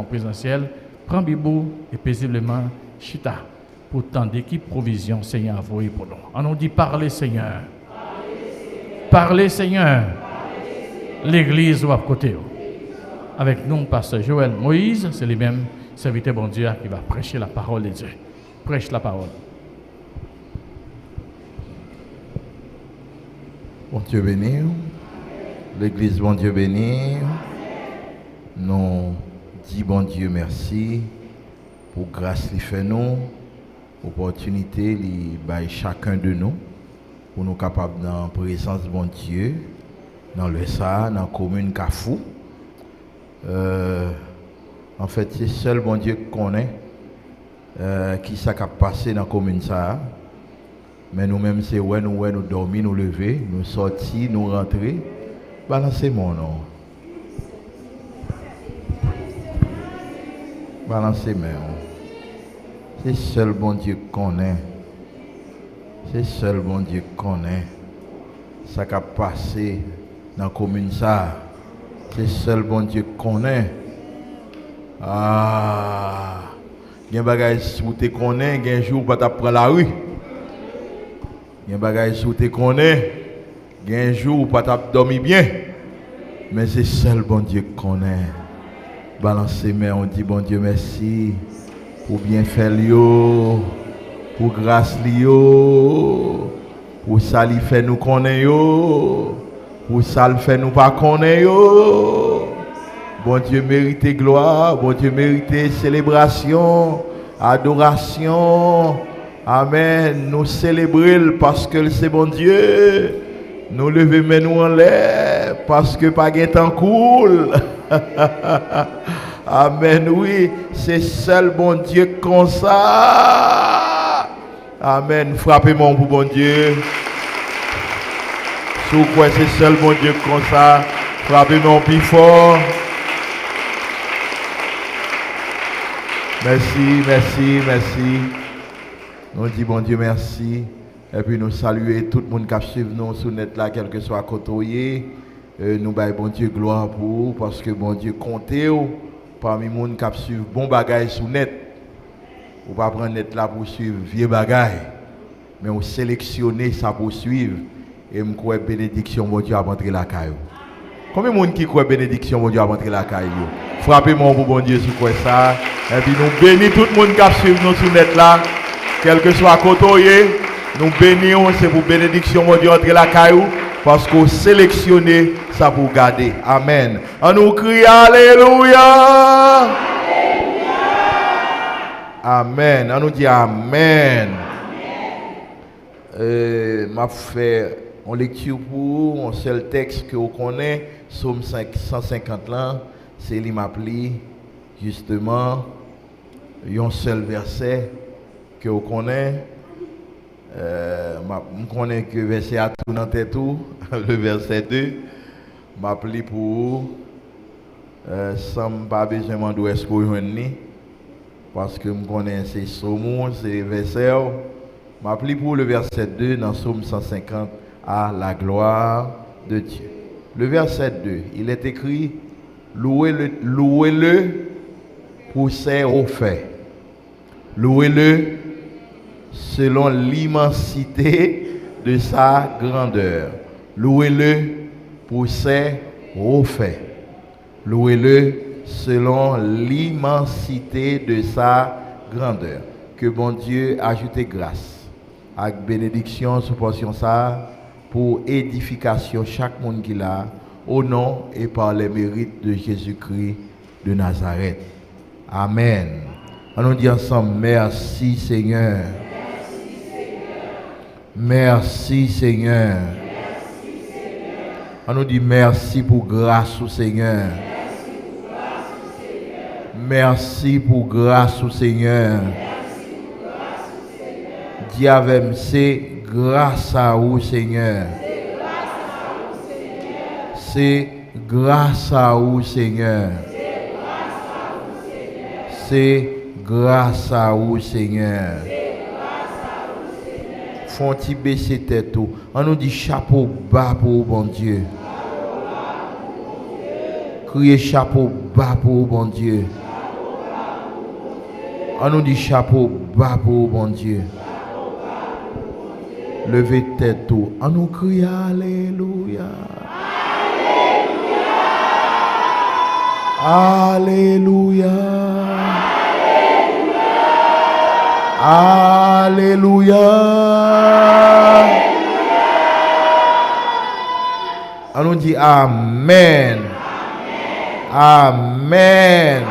en présentiel, prends Bibou et paisiblement chita pour tant d'équipes provision Seigneur envoyé pour nous. On nous dit parlez Seigneur. Parlez Seigneur. L'église ou à côté. Avec nous, pasteur Joël Moïse, c'est lui-même serviteur bon Dieu qui va prêcher la parole de Dieu. Prêche la parole. Bon Dieu béni. L'église bon Dieu béni. Nous disons bon Dieu merci pour grâce qu'il fait nous, opportunité qu'il baille chacun de nous pour nous capables dans la présence de bon Dieu, dans le ça, dans la commune Kafou. En fait, c'est seul bon Dieu qu'on connaît qui s'est passé dans la commune ça. Mais nous-mêmes, c'est où nous dormir, nous lever, nous sortir, nous rentrer. Balancez mon nom. Balancez mes noms. C'est seul bon Dieu qu'on est. C'est seul bon Dieu qu'on est. Ça qui a passé dans la commune ça. C'est seul bon Dieu qu'on est. Ah. Il y a des bagages où tu connais, il y a un jour où tu prends la rue. Il y a des bagages où tu connais, il y a un jour où tu dormi bien. Mais c'est seul bon Dieu qu'on est. Balancez mains, on dit bon Dieu merci pour bien faire lio, pour grâce lio, pour ça lui fait nous connaître, pour ça le fait nous pas connaître. Bon Dieu mérite gloire, bon Dieu mérite célébration, adoration. Amen. Nous célébrons parce que c'est bon Dieu. Nous levons mais nous en l'air parce que pas de temps cool. Amen. Oui, c'est seul bon Dieu comme ça. Amen. Frappez-moi pour bon Dieu. Sous quoi c'est seul bon Dieu comme ça. Frappez-moi plus fort. Merci, merci, merci. Nous disons bon Dieu merci. Et puis nous saluons tout le monde qui suit nous sur net là, quel que soit à côté. Nous baillons bon Dieu gloire pour vous parce que bon Dieu comptez parmi les gens qui suivent bon bagaille sur net. Vous ne pas prendre net là pour suivre vieux bagaille. Mais vous sélectionnez ça pour suivre. Et je crois que bénédiction bon Dieu a rentré la caille. Combien de monde qui croit bénédiction bon Dieu a rentré la caille? Frappez-moi pour bon Dieu sur quoi ça. Et puis nous bénissons tout le monde qui suit nous sur net là. Quel que soit à côté, nous bénissons, c'est pour bénédiction, mon Dieu, entre la caillou, parce qu'on sélectionne ça pour garder. Amen. On nous crie Alléluia. Amen. On nous dit Amen. M'a fait une lecture pour un seul texte que vous connaissez, Psaume 150 là, c'est lui m'a appelé justement un seul verset que vous connaissez. Je connais que le verset a tout dans tête tout, le verset 2. Je appelé pour sans pas besoin de est-ce que parce que je connais ces psaumes, ces versets. Je appelé pour le verset 2 dans Psaume 150 à la gloire de Dieu. Le verset 2, il est écrit louez-le pour ses hauts faits. Louez-le selon l'immensité de sa grandeur. Louez-le pour ses hauts faits. Louez-le selon l'immensité de sa grandeur. Que bon Dieu ajoute grâce avec bénédiction sous portion ça pour édification chaque monde qui l'a au nom et par les mérites de Jésus-Christ de Nazareth. Amen. On nous dit ensemble merci Seigneur. Merci Seigneur. On nous dit merci pour grâce au Seigneur. Merci pour grâce au Seigneur. Dis avec c'est grâce à vous Seigneur. C'est grâce à vous Seigneur. C'est grâce à vous Seigneur. Font-ils baisser tête tout. On nous dit chapeau bas pour bon Dieu. Criez chapeau bas pour bon Dieu. On nous dit chapeau bas pour bon Dieu. Levez tête tout. On nous crie Alléluia. Alléluia. Alléluia. On nous dit Amen. Amen.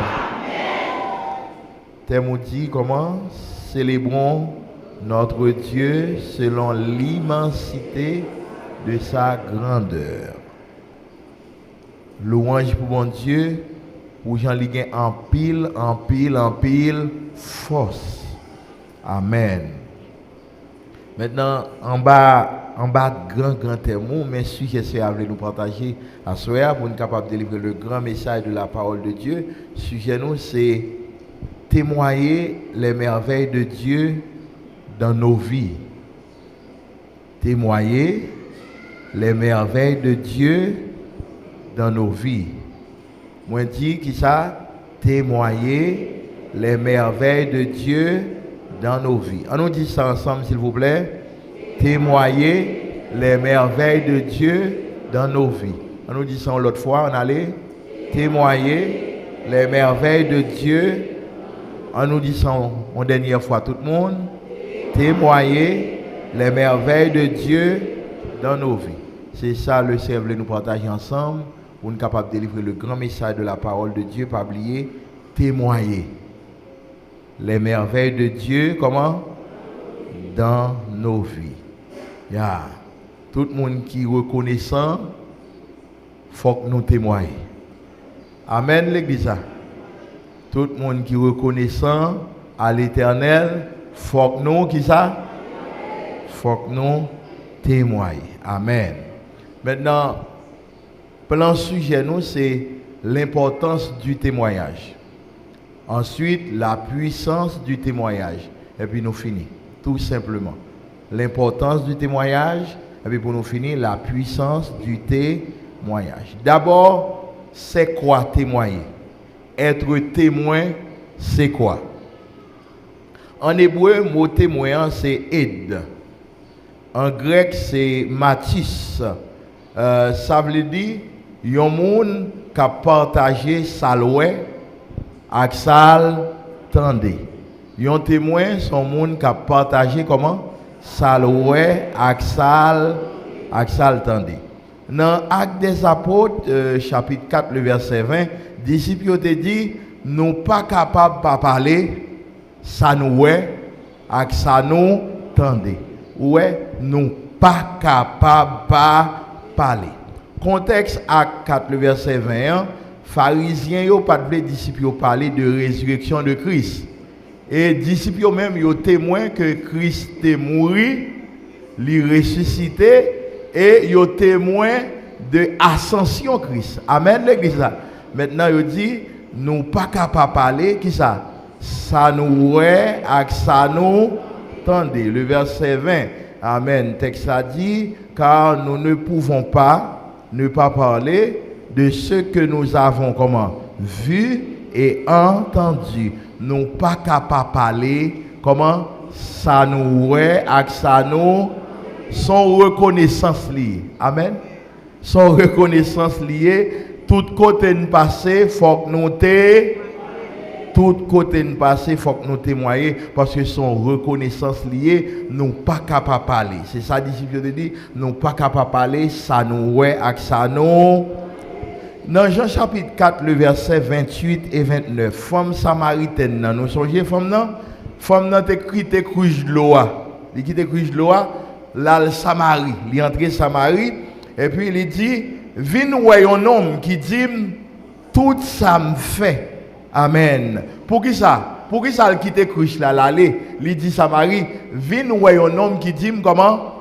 Thème dit comment? Célébrons notre Dieu selon l'immensité de sa grandeur. Louange pour mon Dieu, pour Jean Liguin en pile force. Amen. Maintenant, en bas grand thème, mais sujet c'est à nous partager à soir pour nous capable de délivrer le grand message de la parole de Dieu. Sujet nous c'est témoigner les merveilles de Dieu dans nos vies. Témoigner les merveilles de Dieu dans nos vies. Moi dis qui ça? Témoigner les merveilles de Dieu dans nos vies. On nous dit ça ensemble s'il vous plaît. Témoigner les merveilles de Dieu dans nos vies. On nous dit ça l'autre fois, on allait témoigner les merveilles de Dieu. On nous dit ça une dernière fois tout le monde. Témoigner les merveilles de Dieu dans nos vies. C'est ça le Seigneur veut nous partager ensemble pour nous capables de délivrer le grand message de la parole de Dieu, pas oublier, témoigner les merveilles de Dieu, comment? Dans nos vies. Yeah. Tout le monde qui est reconnaissant, il faut que nous témoignons. Amen, l'église. Tout le monde qui est reconnaissant à l'Éternel, il faut que nous, qui ça? Faut que nous témoignons. Amen. Maintenant, plan sujet nous, c'est l'importance du témoignage. Ensuite, la puissance du témoignage. Et puis nous finissons, tout simplement. L'importance du témoignage, et puis pour nous finir, la puissance du témoignage. D'abord, c'est quoi témoigner? Être témoin, c'est quoi? En hébreu, le mot témoin, c'est aide. En grec, c'est matis. Ça veut dire, il y a un monde qui a partagé sa loi avec sa tendé. Il y a un témoin, son monde qui a partagé comment? Sa loi avec sa tendé. Dans Actes des Apôtres, chapitre 4, le verset 20, les disciples ont dit, nous pas capables de parler, ça nous est, avec ça nous tendez. Ouais, nous pas capables de parler. Contexte Acte 4, le verset 21, pharisiens n'ont pas de disciples parler de résurrection de Christ. Et disciples même ont témoin que Christ est mort, il ressuscité et ils ont témoin de l'ascension de Christ. Amen l'église. Maintenant ils dit nous pas capables de parler qui ça? Ça nous est avec ça nous tendez. Le verset 20. Amen. Texte a dit car nous ne pouvons pas ne pas parler de ce que nous avons comment vu et entendu. Nous pas capables de parler comment ça nous est avec ça nous son reconnaissance liée. Amen. Son reconnaissance liée tout côté de passé faut que nous tout côté de passé faut que nous témoigner parce que son reconnaissance liée nous pas capable de parler. C'est ça disciple de dit nous pas capable de parler ça nous est avec ça nous. Dans Jean chapitre 4 le verset 28 et 29 femme samaritaine nous songez femme nan te quitté couche de l'eau. Il quitte couche de l'eau là Samarie, il entré Samarie et puis il dit vinn ouais un homme qui dit tout ça me fait. Amen. Pour qui ça? Pour qui ça il quitte couche là l'aller, il dit Samarie, vinn ouais un homme qui dit comment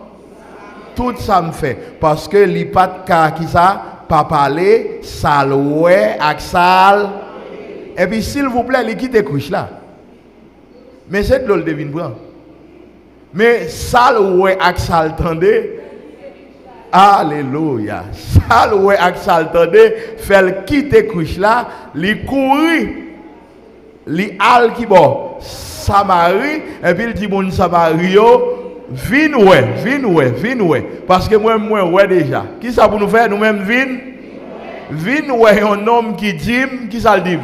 tout ça me fait parce que li pas de cas qui ça pas parler sale ouais avec sale. Et puis s'il vous plaît, il quitte couche là. Mais c'est de l'eau devine prend. Mais sale ouais avec sale tendez. Alléluia. Sale ouais avec sale tendez, fait quitter couche là, li courir, li al qui bon, Samarie, et puis il dit bon Samarie, vin ouais. Parce que moi, ouais déjà. Qui ça pour nous faire? Nous-mêmes vin ouais, un homme qui dit, qui ça le dit?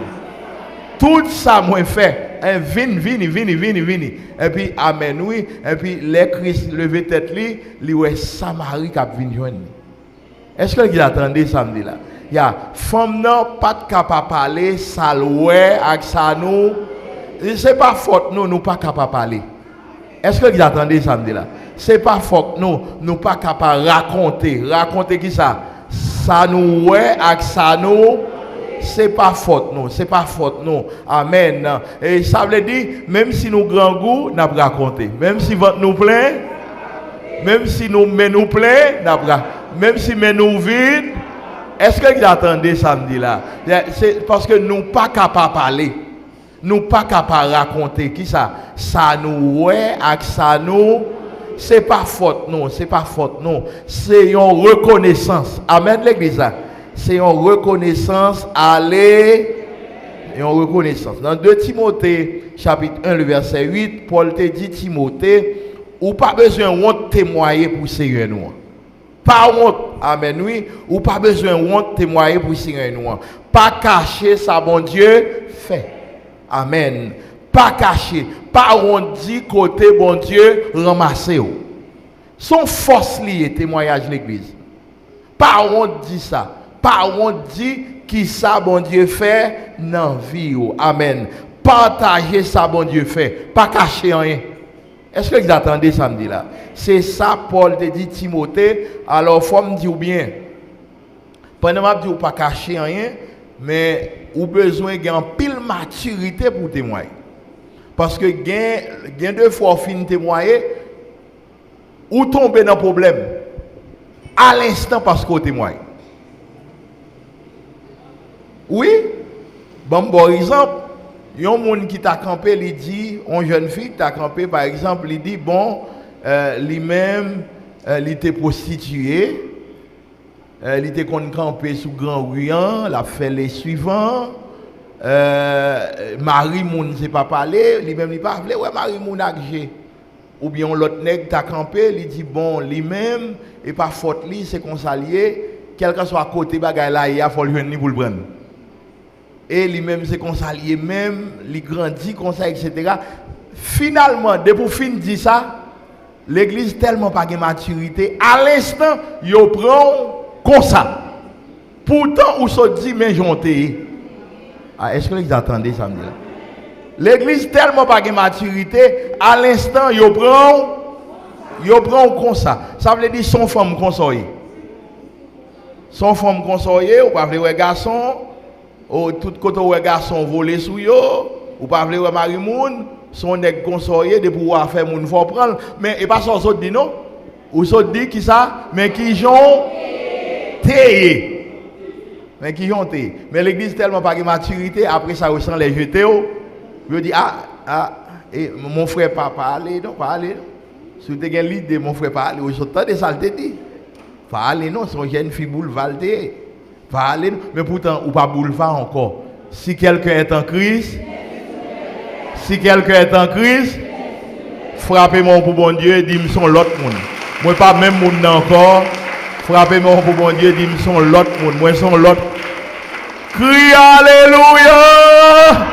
Tout ça, moi, fait. Vini. Et puis, amen, oui. Et puis, les Christ levé tête, li ouais Samarie qui a venu joindre. Est-ce que vous attendez samedi là? Il y a femme non pas capable de parler, ça ouais, avec ça nous. C'est pas faute nous pas capable de parler. Est-ce que vous attendez samedi là? C'est pas faute nous pas capable de raconter. Raconter qui ça? Ça nous ouais, avec ça nous. C'est pas faute non. Amen. Et ça veut dire même si nous grand goût n'a pas raconté, même si ventre nous plein, même si nous mais nous plein, n'a pas, même si mais nous vide, est-ce que vous attendez samedi là? C'est parce que nous pas capable parler. Nous pas capable raconter qui ça nous ouais avec ça nous. C'est pas faute non, c'est une reconnaissance. Amen l'église. C'est une reconnaissance, allez, et une reconnaissance. Dans 2 Timothée, chapitre 1, le verset 8, Paul te dit, Timothée, ou pas besoin de témoigner pour Seigneur nous. Pas honte, amen, oui, ou pas besoin de témoigner pour Seigneur nous. Pas cacher ça, bon Dieu, fait. Amen. Pas cacher, pas honte dit côté, bon Dieu, ramasser. Son force liée, témoignage de l'église. Pas honte dit ça. Pas on dit qui ça bon Dieu fait dans vie. Amen. Partager ça bon Dieu fait, pas cacher rien. Est-ce que vous attendez samedi là? C'est ça Paul te dit Timothée. Alors faut me dire bien. Pendant m'a dit ou pas cacher rien, mais ou besoin d'un pile maturité pour témoigner. Parce que gain deux fois fin témoigner ou tomber dans problème à l'instant parce qu'on témoigne. Oui, bon exemple, il y a un monde qui t'a campé, il dit, une jeune fille qui t'a campé, par exemple, il dit, bon, lui-même, il était prostitué, il était campé sous Grand Ruyan, il a fait les suivants, Marie Moun ne sait pas parler, lui-même, il parle, ouais, Marie Moun a gagé. Ou bien l'autre nègre t'a campé, il dit, bon, lui-même, et pas faute, c'est qu'on s'allie, quel que soit à côté, bagay là, il faut le venir pour le prendre. Et lui-même c'est qu'on s'allie même, il grandit comme ça, etc. Finalement, depuis fin dit ça, l'église tellement pas de maturité, à l'instant, il prend comme ça. Pourtant, où se dit, mais j'entends. Est-ce que vous attendez ça? L'église tellement pas de maturité, à l'instant, il prend comme ça. Ça veut dire son femme consoyée. Son femme consoyée, ou pas les garçons. Oh, tout côté où les garçons volés sous yo, ou pas vle Marie Moun, son nèg consoyé de pouvoir faire moun faut prendre, mais et pas ça autres dit non. Ou ça dit qui ça, mais qui j'ont téye. Mais qui j'ont téye. Mais l'église tellement pas de maturité, après ça ressent les jeter je dis et mon frère pas parler non, pas aller. Si tu as l'idée mon frère pas aller, ou ça de ça te dit. Pas aller non, son jeune fille boule valder. Parler, mais pourtant, ou pas boulevard encore. Si quelqu'un est en crise, frappez-moi pour bon Dieu, dis-moi son l'autre monde. Moi, pas même monde encore. Frappez-moi pour bon Dieu, dis-moi son l'autre monde. Moi, son l'autre. Crie Alléluia!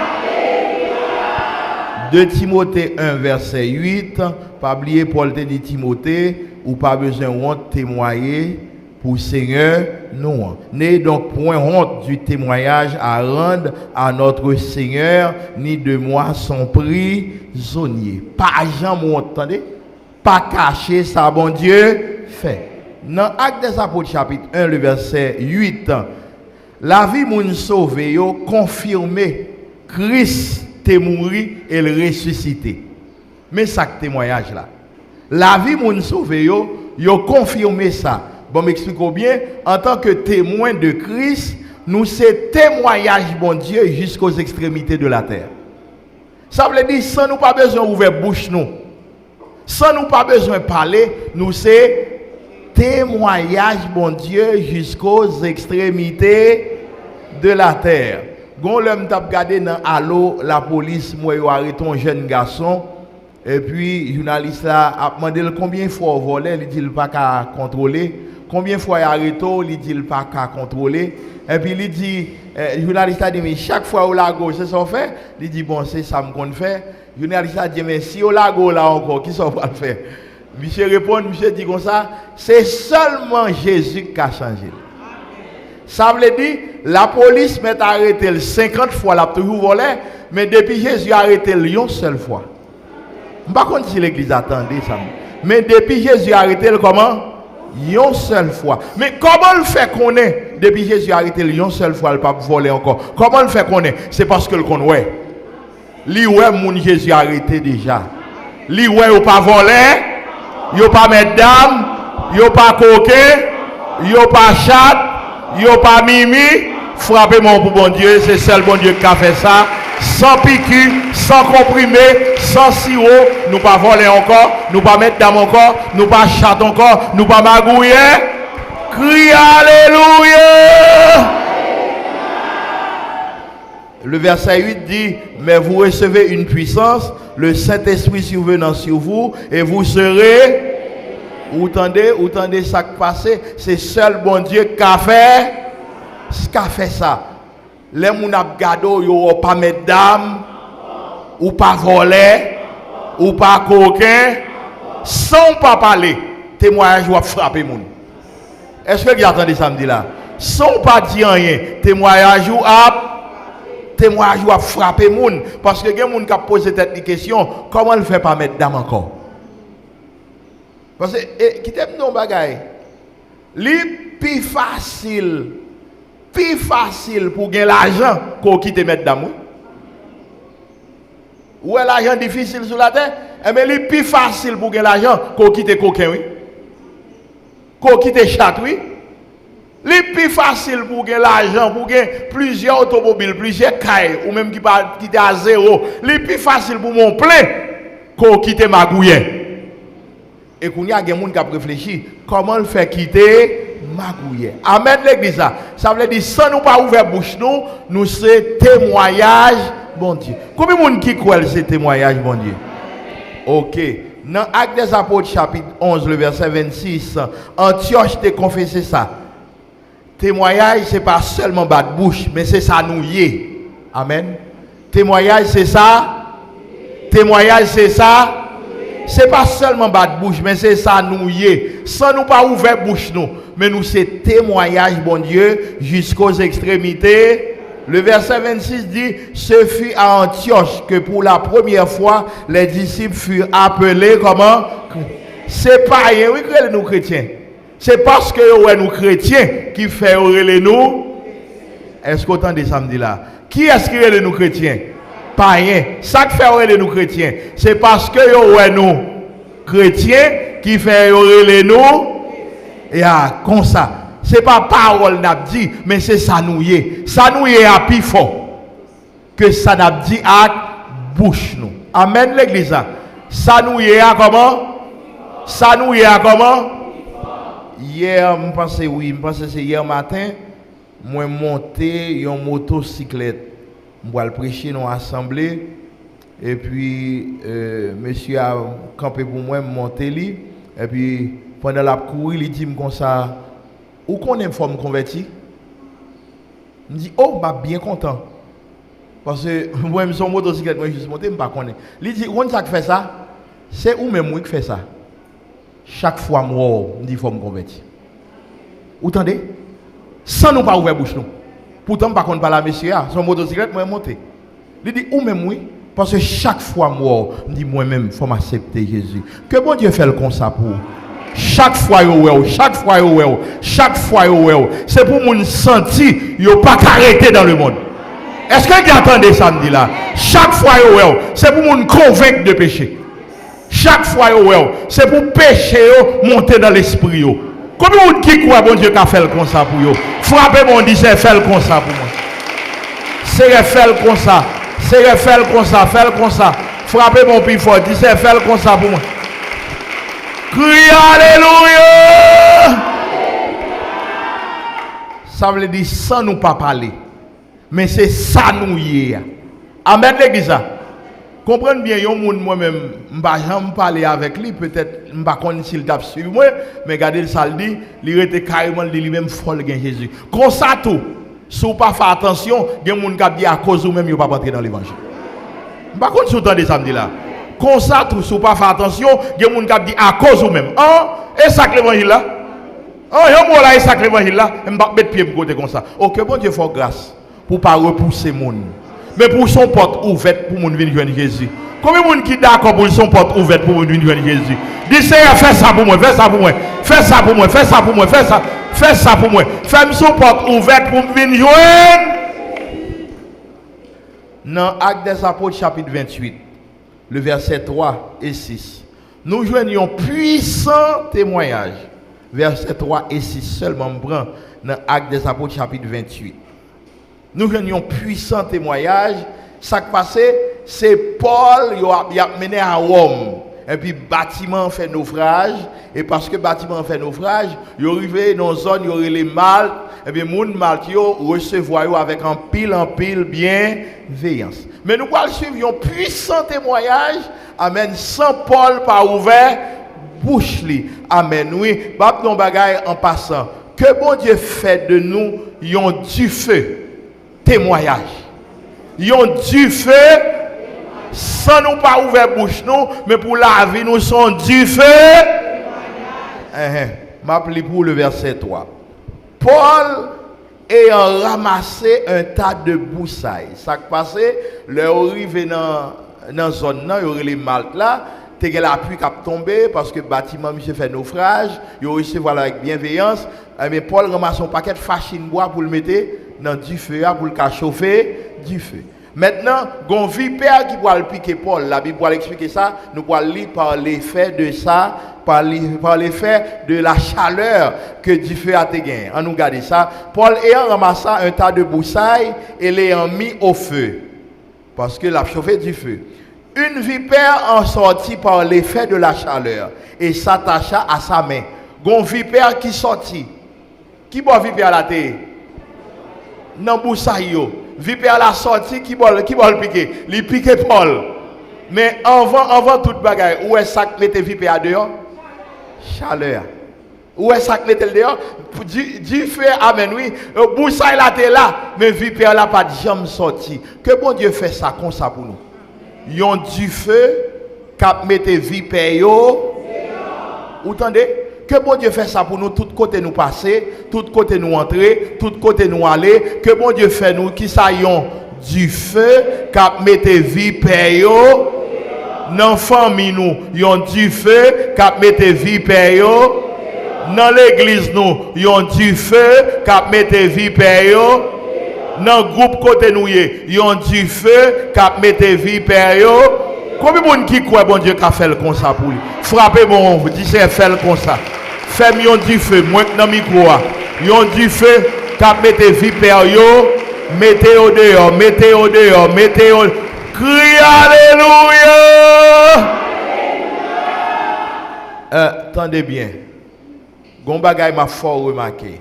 2 Timothée 1, verset 8. Pas oublier, Paul te dit Timothée, ou pas besoin de témoigner. Pour Seigneur, nous. N'ayez donc point honte du témoignage à rendre à notre Seigneur, ni de moi son prisonnier. Pas jamais, entendez? Pas cacher ça, bon Dieu, fait. Dans Actes des Apôtres, chapitre 1, le verset 8, la vie moun sauvé, confirmé, Christ t'est mort et le ressuscité. Mais ça, témoignage là. La vie moun sauvé, yo confirmé ça. Bon, m'expliquons bien, en tant que témoin de Christ, nous c'est témoignage, bon Dieu, jusqu'aux extrémités de la terre. Ça veut dire, sans nous pas besoin d'ouvrir bouche, nous. Sans nous pas besoin de parler, nous c'est témoignage, bon Dieu, jusqu'aux extrémités de la terre. gon l'homme t'a regardé dans allo la police moi yo arrêté un jeune garçon et puis journaliste là a demandé combien de fois volé, il dit il pas qu'à contrôler, combien de fois il arrêté, il dit il pas qu'à contrôler et puis il dit journaliste a dit mais chaque fois au lago c'est ça fait, il dit bon c'est ça me qu'on fait. Journaliste a dit mais si au lago là encore qui ça va le faire. Monsieur répond, monsieur dit comme ça, c'est seulement Jésus qui a changé. Ça veut dire, la police m'a arrêté 50 fois, l'a toujours volé, mais depuis Jésus a arrêté une seule fois. Je ne sais pas si l'église attendait ça. Mais depuis Jésus a arrêté comment? Une seule fois. Mais comment le fait qu'on est? Depuis Jésus a arrêté une seule fois, il ne peut pas voler encore. Comment le fait qu'on est? C'est parce que le connaît. Li ouais, mon Jésus a arrêté déjà. Li ouais, il pas volé. Yo pas mesdames, yo pas coquin, yo pas chat, yo pas mimi, frappez-moi pour bon Dieu, c'est seul bon Dieu qui a fait ça, sans piqûre, sans comprimé, sans sirop, nous pas voler encore, nous pas mettre dame encore, nous pas chat encore, nous pas magouiller, crie alléluia. Le verset 8 dit, mais vous recevez une puissance, le Saint-Esprit survenant sur vous, et vous serez, vous entendez ça qui passe, c'est seul bon Dieu qui a fait ça. Les gens qui gado, yo pas mesdames, ou pas voler, ou pas coquin, sans pas parler, témoignage va frapper les gens. Est-ce que vous entendez ça me dit là? Sans pas dire rien, témoignage va frapper les gens. Parce que les gens qui posent cette question, comment le fait pas mettre dame encore? Parce que, qui t'aime non bagaille, li plus facile pour gagner l'argent qu'on quitte mettre dame. Ou est l'argent difficile sur la terre? Eh bien, li plus facile pour gagner l'argent qu'on quitte coquin, oui. Qu'on quitte chat, oui. Li plus facile pour gagner l'argent, pour gagner plusieurs automobiles, plusieurs cailles, ou même qui quitte à zéro. Li plus facile pour mon plein qu'on quitte magouille. Et qu'on y a des gens qui ont réfléchi comment le faire quitter magouille. Amen l'église. Ça veut dire sans nous pas ouvrir bouche nous c'est témoignage bon Dieu. Combien de monde qui croit que c'est témoignage bon Dieu? OK. Dans Actes des Apôtres chapitre 11 le verset 26, Antioche t'a confessé ça. Témoignage c'est pas seulement battre bouche mais c'est ça nous y est. Amen. Témoignage c'est ça. Témoignage c'est ça. C'est pas seulement battre bouche, mais c'est ça nous y est. Sans nous pas ouvrir bouche nous, mais nous c'est témoignage bon Dieu jusqu'aux extrémités. Le verset 26 dit, ce fut à Antioche que pour la première fois les disciples furent appelés comment? C'est pas rien, oui, nous chrétiens. C'est parce que nous chrétiens qui fait nous. Est-ce qu'autant de samedi là? Qui est-ce qui est nous chrétiens? Pas rien. Ça qui fait nous chrétiens, c'est parce que nous chrétiens qui fait nous et comme ça. C'est pas parole n'a dit, mais c'est ça nous y est. Ça nous y est à plus fort que ça n'a dit à bouche nous. Amen l'église. Ça nous y est à comment? Ça nous y est à comment? Hier, je pense que c'est hier matin, moi monté une motocyclette. Je vais prêcher dans l'assemblée. Et puis, monsieur a campé pour moi, monter lui. Et puis, pendant la courir, il dit comme ça, où qu'on est forme converti? Je dis, oh, je suis bien content. Parce que moi, je suis motocyclette, moi, je suis monté, je ne sais pas connaître. Il dit, où ça fait ça? C'est où même qui fait ça? Chaque fois, moi, je dis, forme converti. Vous entendez? Sans nous pas ouvrir bouche, nous. Pourtant, par contre, par la monsieur, son motocyclette, moi, monté. Il dit, où même oui? Parce que chaque fois, moi, je dis, moi-même, il faut m'accepter Jésus. Que bon Dieu fait le comme ça pour chaque fois, chaque fois, chaque fois, c'est pour nous sentir, il n'y a pas qu'arrêter dans le monde. Est-ce que vous entendez samedi là? Chaque fois, c'est pour nous convaincre de péché. Chaque fois, c'est pour pécher, monter dans l'esprit. Combien de qui croit bon Dieu qui a fait comme ça pour vous? Frappez mon dit c'est fait comme ça pour moi. C'est fait comme ça. C'est fait comme ça, fait comme ça. Frappez mon plus fort, dit c'est fait comme ça pour moi. Crie alléluia. Ça veut dire sans nous pas parler. Mais c'est ça nous y est. Amen l'église. Comprenez bien, yon moun moi-même, m'pa jamais parler avec lui, peut-être m'pa connait s'il t'a suivi moi, mais regardez ça le dit, il était carrément lui-même folle gen Jésus. Comme ça tout, si vous pas faire attention, gen moun qui dit à cause ou même yo pas rentrer dans l'évangile. M'pa connait sous temps des samedi là. Comme ça tout, si vous pas faire attention, gen moun qui dit à cause ou même. Et ça que l'évangile là. Yon moun là et ça que l'évangile là, m'pa mettre pied côté comme ça. OK, bon Dieu faut grâce pour pas repousser moun. Mais pour son porte ouverte pour moun venir joindre Jésus. Combien de monde qui d'accord pour son porte ouverte pour moun venir joindre Jésus? Dis Seigneur, fais ça pour moi, fais ça pour moi. Fais ça pour moi, fais ça pour moi, fais ça pour moi. Fais son porte ouverte pour venir joindre. Dans Actes des Apôtres chapitre 28, le verset 3 et 6. Nous joignons puissant témoignage. Verset 3 et 6 seulement me prend dans Actes des Apôtres chapitre 28. Nous avons un puissant témoignage. Ça qui passé, c'est Paul qui a mené à Rome. Et puis, bâtiment fait naufrage. Et parce que bâtiment fait naufrage, il est arrivé dans une zone, il y aurait les Maltes. Et puis, les Maltes recevoir avec un pile bienveillance. Mais nous allons suivre un puissant témoignage. Amen. Sans Paul pas ouvert, bouche li. Amen. Oui, bap non bagay en passant. Que bon Dieu fait de nous, yon du feu. Témoignage. Ils ont du feu sans nous pas ouvrir bouche nous, mais pour la vie nous sont du feu. M'appelez pour le verset 3. Paul ayant ramassé un tas de broussailles. Ça qui passé, leur arrivé dans la zone, il y aurait les Maltes là. Il y a l'appui qui a tombé parce que le bâtiment monsieur fait naufrage. Il a reçu avec bienveillance. Mais Paul ramasse un paquet de fachine bois pour le mettre dans du feu, pour le chauffer du feu. Maintenant, gon vipère qui va le piquer Paul. La Bible va expliquer ça. Nous allons lire par l'effet de ça, par l'effet de la chaleur que du feu a gagné. On nous garde ça. Paul ayant ramassé un tas de broussailles et l'ayant mis au feu. Parce que l'a chauffé du feu. Une vipère en sortit par l'effet de la chaleur et s'attacha à sa main. Gon vipère qui sortit. Qui boit vipère la terre? Non, broussaille. Vipère la sortie qui boit le piquer. Il pique Paul. Mais avant toute bagaille, où est-ce que mette vipère dehors? Chaleur. Où est-ce que mette le dehors? Du feu, amen, oui. Broussaille la terre là, mais vipère là pas de jambe sorti. Que bon Dieu fait ça comme ça pour nous. Yon du feu, cap mette vipère yo. Vous entendez? Que bon Dieu fait ça pour nous, tout côté nous passer, tout côté nous entrer, tout côté nous aller. Que bon Dieu fait nous qui saillons du feu, cap mette vipère yo. Dans famille nous, yon du feu, cap mette vipère yo. Dans l'église nous, yon du feu, cap mette vipère yo. Dans groupe côté nous yon du feu, cap mette vipère yo. Combien de monde qui croit bon Dieu qu'a fait comme ça pour lui? Frappez bon, vous dites c'est fait comme ça. Fais yon du feu, moi dans micro yon du feu, cap mette vipère yo, mettez au dehors, mettez au dehors, mettez au crie alléluia. Attendez bien. Gon bagay m'a fort remarqué.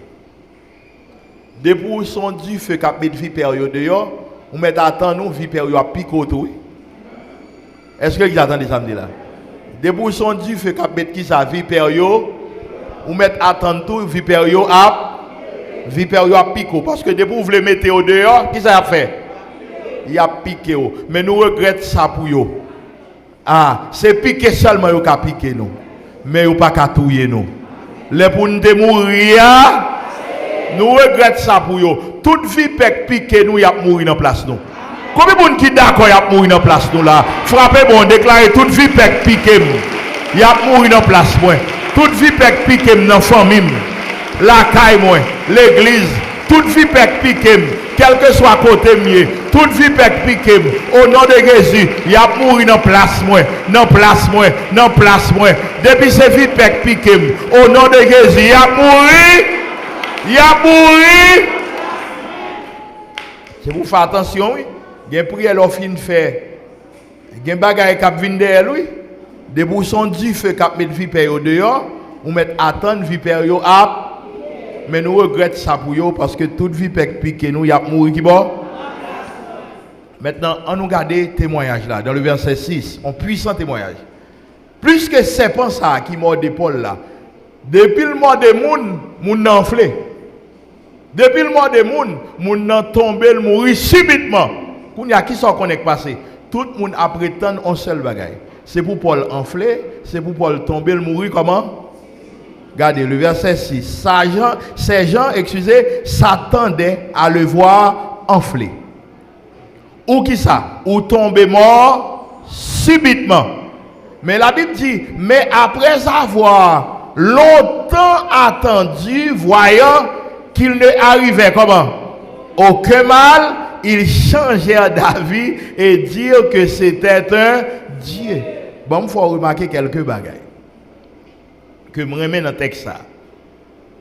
Depuis son du feu cap mette vipère yo dehors, on met attend nous vipère yo a picoté. Est-ce que vous attendez ça là? Depuis son du feu cap mette qui ça vipère yo, on met attend tout vipère yo a pico parce que depuis vous voulez mettre au dehors, qui ça a fait? Il a piqué. Mais nous regrettons ça pour yo. C'est piqué seulement yo ka piqué nous. Mais yo pas ka touyer nous. Les pour nous mourir, nous regrettons ça pour yo. Toute vie piqué nous y a mourir dans place nous. Combien de monde qui d'accord y a mourir dans place nous là? Frappez bon, déclarez toute vie piqué y a mourir dans place moi. Toute vie piqué dans famille, la caille moi, l'église, toute vie piqué, quel que soit côté mieux, toute vie piqué au nom de Jésus, y a mourir dans place moi, dans place moi, dans place moi. Depuis ces vie piqué au nom de Jésus, y a mourir. C'est pour faire attention oui. Il y a prière l'offre fait. Il y a bagaille qui vient derrière lui. Des bouchons du feu qui met vipère au dehors, on met attendre vipère yo ap. Mais nous regrettons ça pour yo parce que toute vipère piqué nous y a mouru qui bon. Maintenant, on nous regarde témoignage là, dans le verset 6, un puissant témoignage. Plus que serpent ça qui mord Paul là, depuis le mort des moun enflé. Depuis le mort des moun nan tombé, le mourir subitement. Qu'on y a qui sont connecté passé. Tout le monde a prétendu un seul bagaille. C'est pour Paul enfler, c'est pour Paul tomber, le mourir comment? Regardez le verset 6. Ces gens, s'attendaient à le voir enfler. Ou qui ça? Ou tomber mort subitement. Mais la Bible dit, mais après avoir longtemps attendu, voyant qu'il ne arrivait comment? Aucun mal, ils changèrent d'avis et dirent que c'était un Dieu. Bon, il faut remarquer quelques bagailles que je remets dans le texte.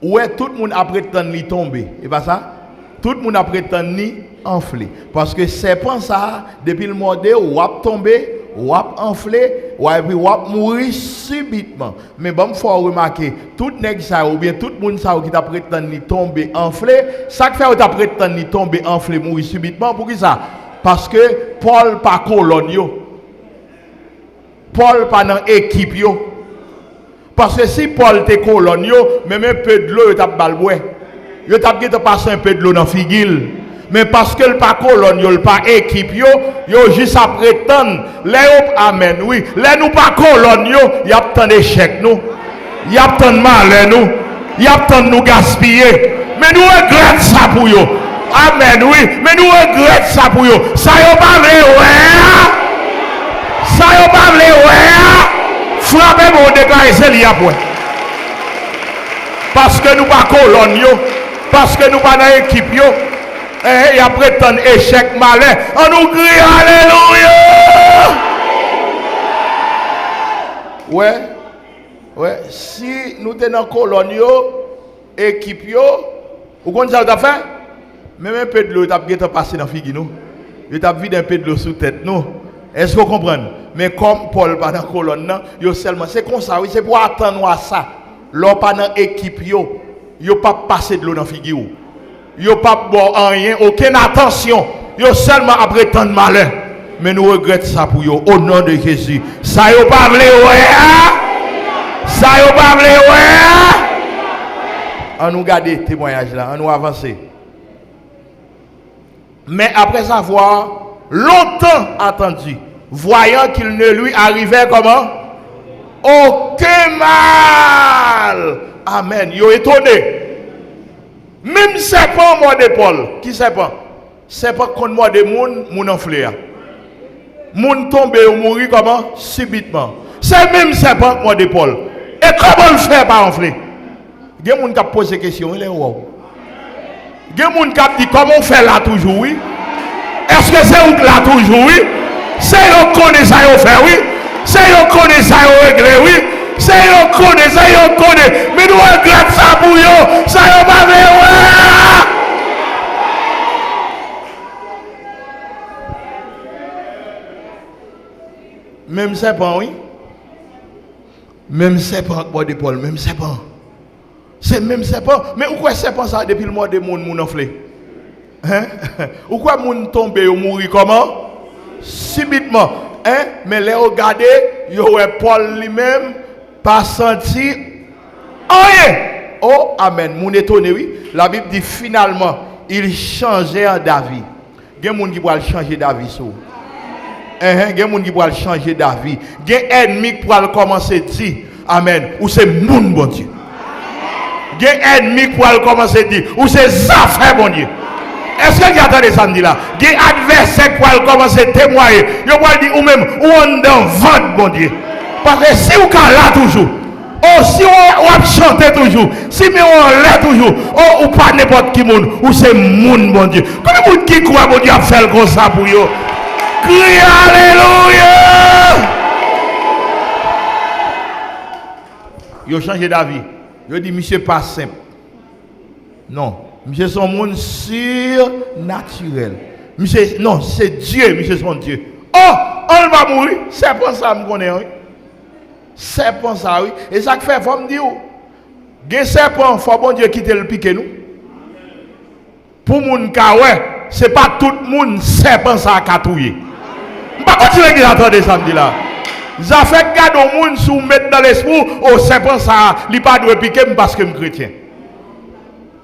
Où est tout le monde a prétendu tomber? Et pas ça? Tout le monde a prétendu enfler. Parce que c'est pas ça, depuis le mode, ou a tombé, ou a enflé, ou a mourir subitement. Mais bon, il faut remarquer, tout nèg ça, ou bien tout le monde ça qui t'a prétendu tomber, enflé, ça qui fait ou t'a prétendu tomber, enflé, mourir subitement, pour qui ça? Parce que Paul pas colonne, Paul pas dans équipe yo. Parce que si Paul était colonne, même un peu de l'eau, il t'a balboué. Il t'a passé un peu de l'eau dans figil. Mais parce que le pas colonne, le pas équipe, yo juste à prétendre. Amen, oui. Les nous pas colonne, il y a tant d'échecs, nous. Il y a tant de malheur, nous. Il y a tant de nous gaspiller. Mais nous regrettons ça pour eux. Amen, oui. Mais nous regrettons ça pour eux. Ça y est pas vrai, ouais. Ça y est pas vrai, ouais. Frappez mon déclarer c'est lié après. Parce que nous pas colonne, parce que nous pas dans équipe, et après tant échec malin, on nous crie alléluia. Ouais, si nous sommes dans colonne, équipe, vous comprenez ça, vous avez fait? Même un peu de l'eau, vous avez passé dans la figure, nous. Vous avez vidé un peu de l'eau sous tête, nous. Est-ce que vous comprenez? Mais comme Paul pas dans la colonne, seulement, c'est comme ça, oui, c'est pour attendre à ça. L'on pas dans l'équipe, yo pas passé de l'eau dans la figure. Yo pas boire rien, aucune attention. Yo seulement après tant de malheur. Mais nous regrettons ça pour yo, au nom de Jésus. Ça yo pas vle ouais. Ça yo pas vle ouais. On nous garde témoignage là, on nous avancer. Mais après avoir longtemps attendu, voyant qu'il ne lui arrivait comment? Aucun mal. Amen. Yo étonné. Même serpent mort de Paul. Qui serpent? Serpent contre moi de moun enflé. Moun tombe ou mourir comment? Subitement. C'est même serpent mort de Paul. Et comment le faire pas enfler? Il y a des gens qui posent des questions. Il est wow. Il y a des gens qui disent comment on fait là toujours, oui? Est-ce que c'est où là toujours, oui? C'est eux qui connaissent ça, ils fait, oui? C'est eux qui connaissent ça, ils réglent, oui? C'est eux qui connaissent ça, ils connaissent. Mais nous regrettons ça pour eux. Ça, ils pas vrai, ouais! Même serpent, oui? Même serpent, bois de Paul, même serpent. C'est même serpent. Mais pourquoi serpent ça depuis le mois de moun enflé? Hein? Pourquoi moun tombe ou mourir comment? Subitement. Hein? Mais les regarder, il y aurait Paul lui-même pas senti rien. Oh, amen. Moun étonné, oui. La Bible dit finalement, il changeait d'avis. Il y a des gens qui vont changer d'avis. Il y a des gens qui vont changer d'avis. Il y a des ennemis qui vont commencer à dire, amen, ou c'est moun bon Dieu. Il y a des ennemis qui vont commencer à dire, ou c'est affaires bon Dieu. Est-ce que vous attendez ça me dit là? Il y a des adversaires qui vont commencer à témoigner. Ils vont dire, ou même, ou on dans vente, bon Dieu. Parce que si vous êtes là toujours, oh, si on chante toujours, si on là toujours, oh, ou pas n'importe qui monde, ou c'est moun, bon Dieu. Comment vous qui croit, bon Dieu, a fait comme ça pour vous? Crie alléluia! Ils ont changé d'avis. Ils ont dit, monsieur, pas simple. Non. Monsieur, son monde surnaturel. Monsieur, non, c'est Dieu, monsieur, son Dieu. Oh, on va mourir. C'est pour ça que je connais. Oui. C'est pour ça, oui. Et ça fait, il faut me dire, il faut bon Dieu quitter le piqué nous. Pour mon cas, ouais, c'est pas tout le monde serpent ça a touyer. Je ne vais pas continuer à attendre samedi là. Ça fait garde au monde sous mettre dans l'esprit, oh serpent ça, il pas doit piquer parce que je suis chrétien.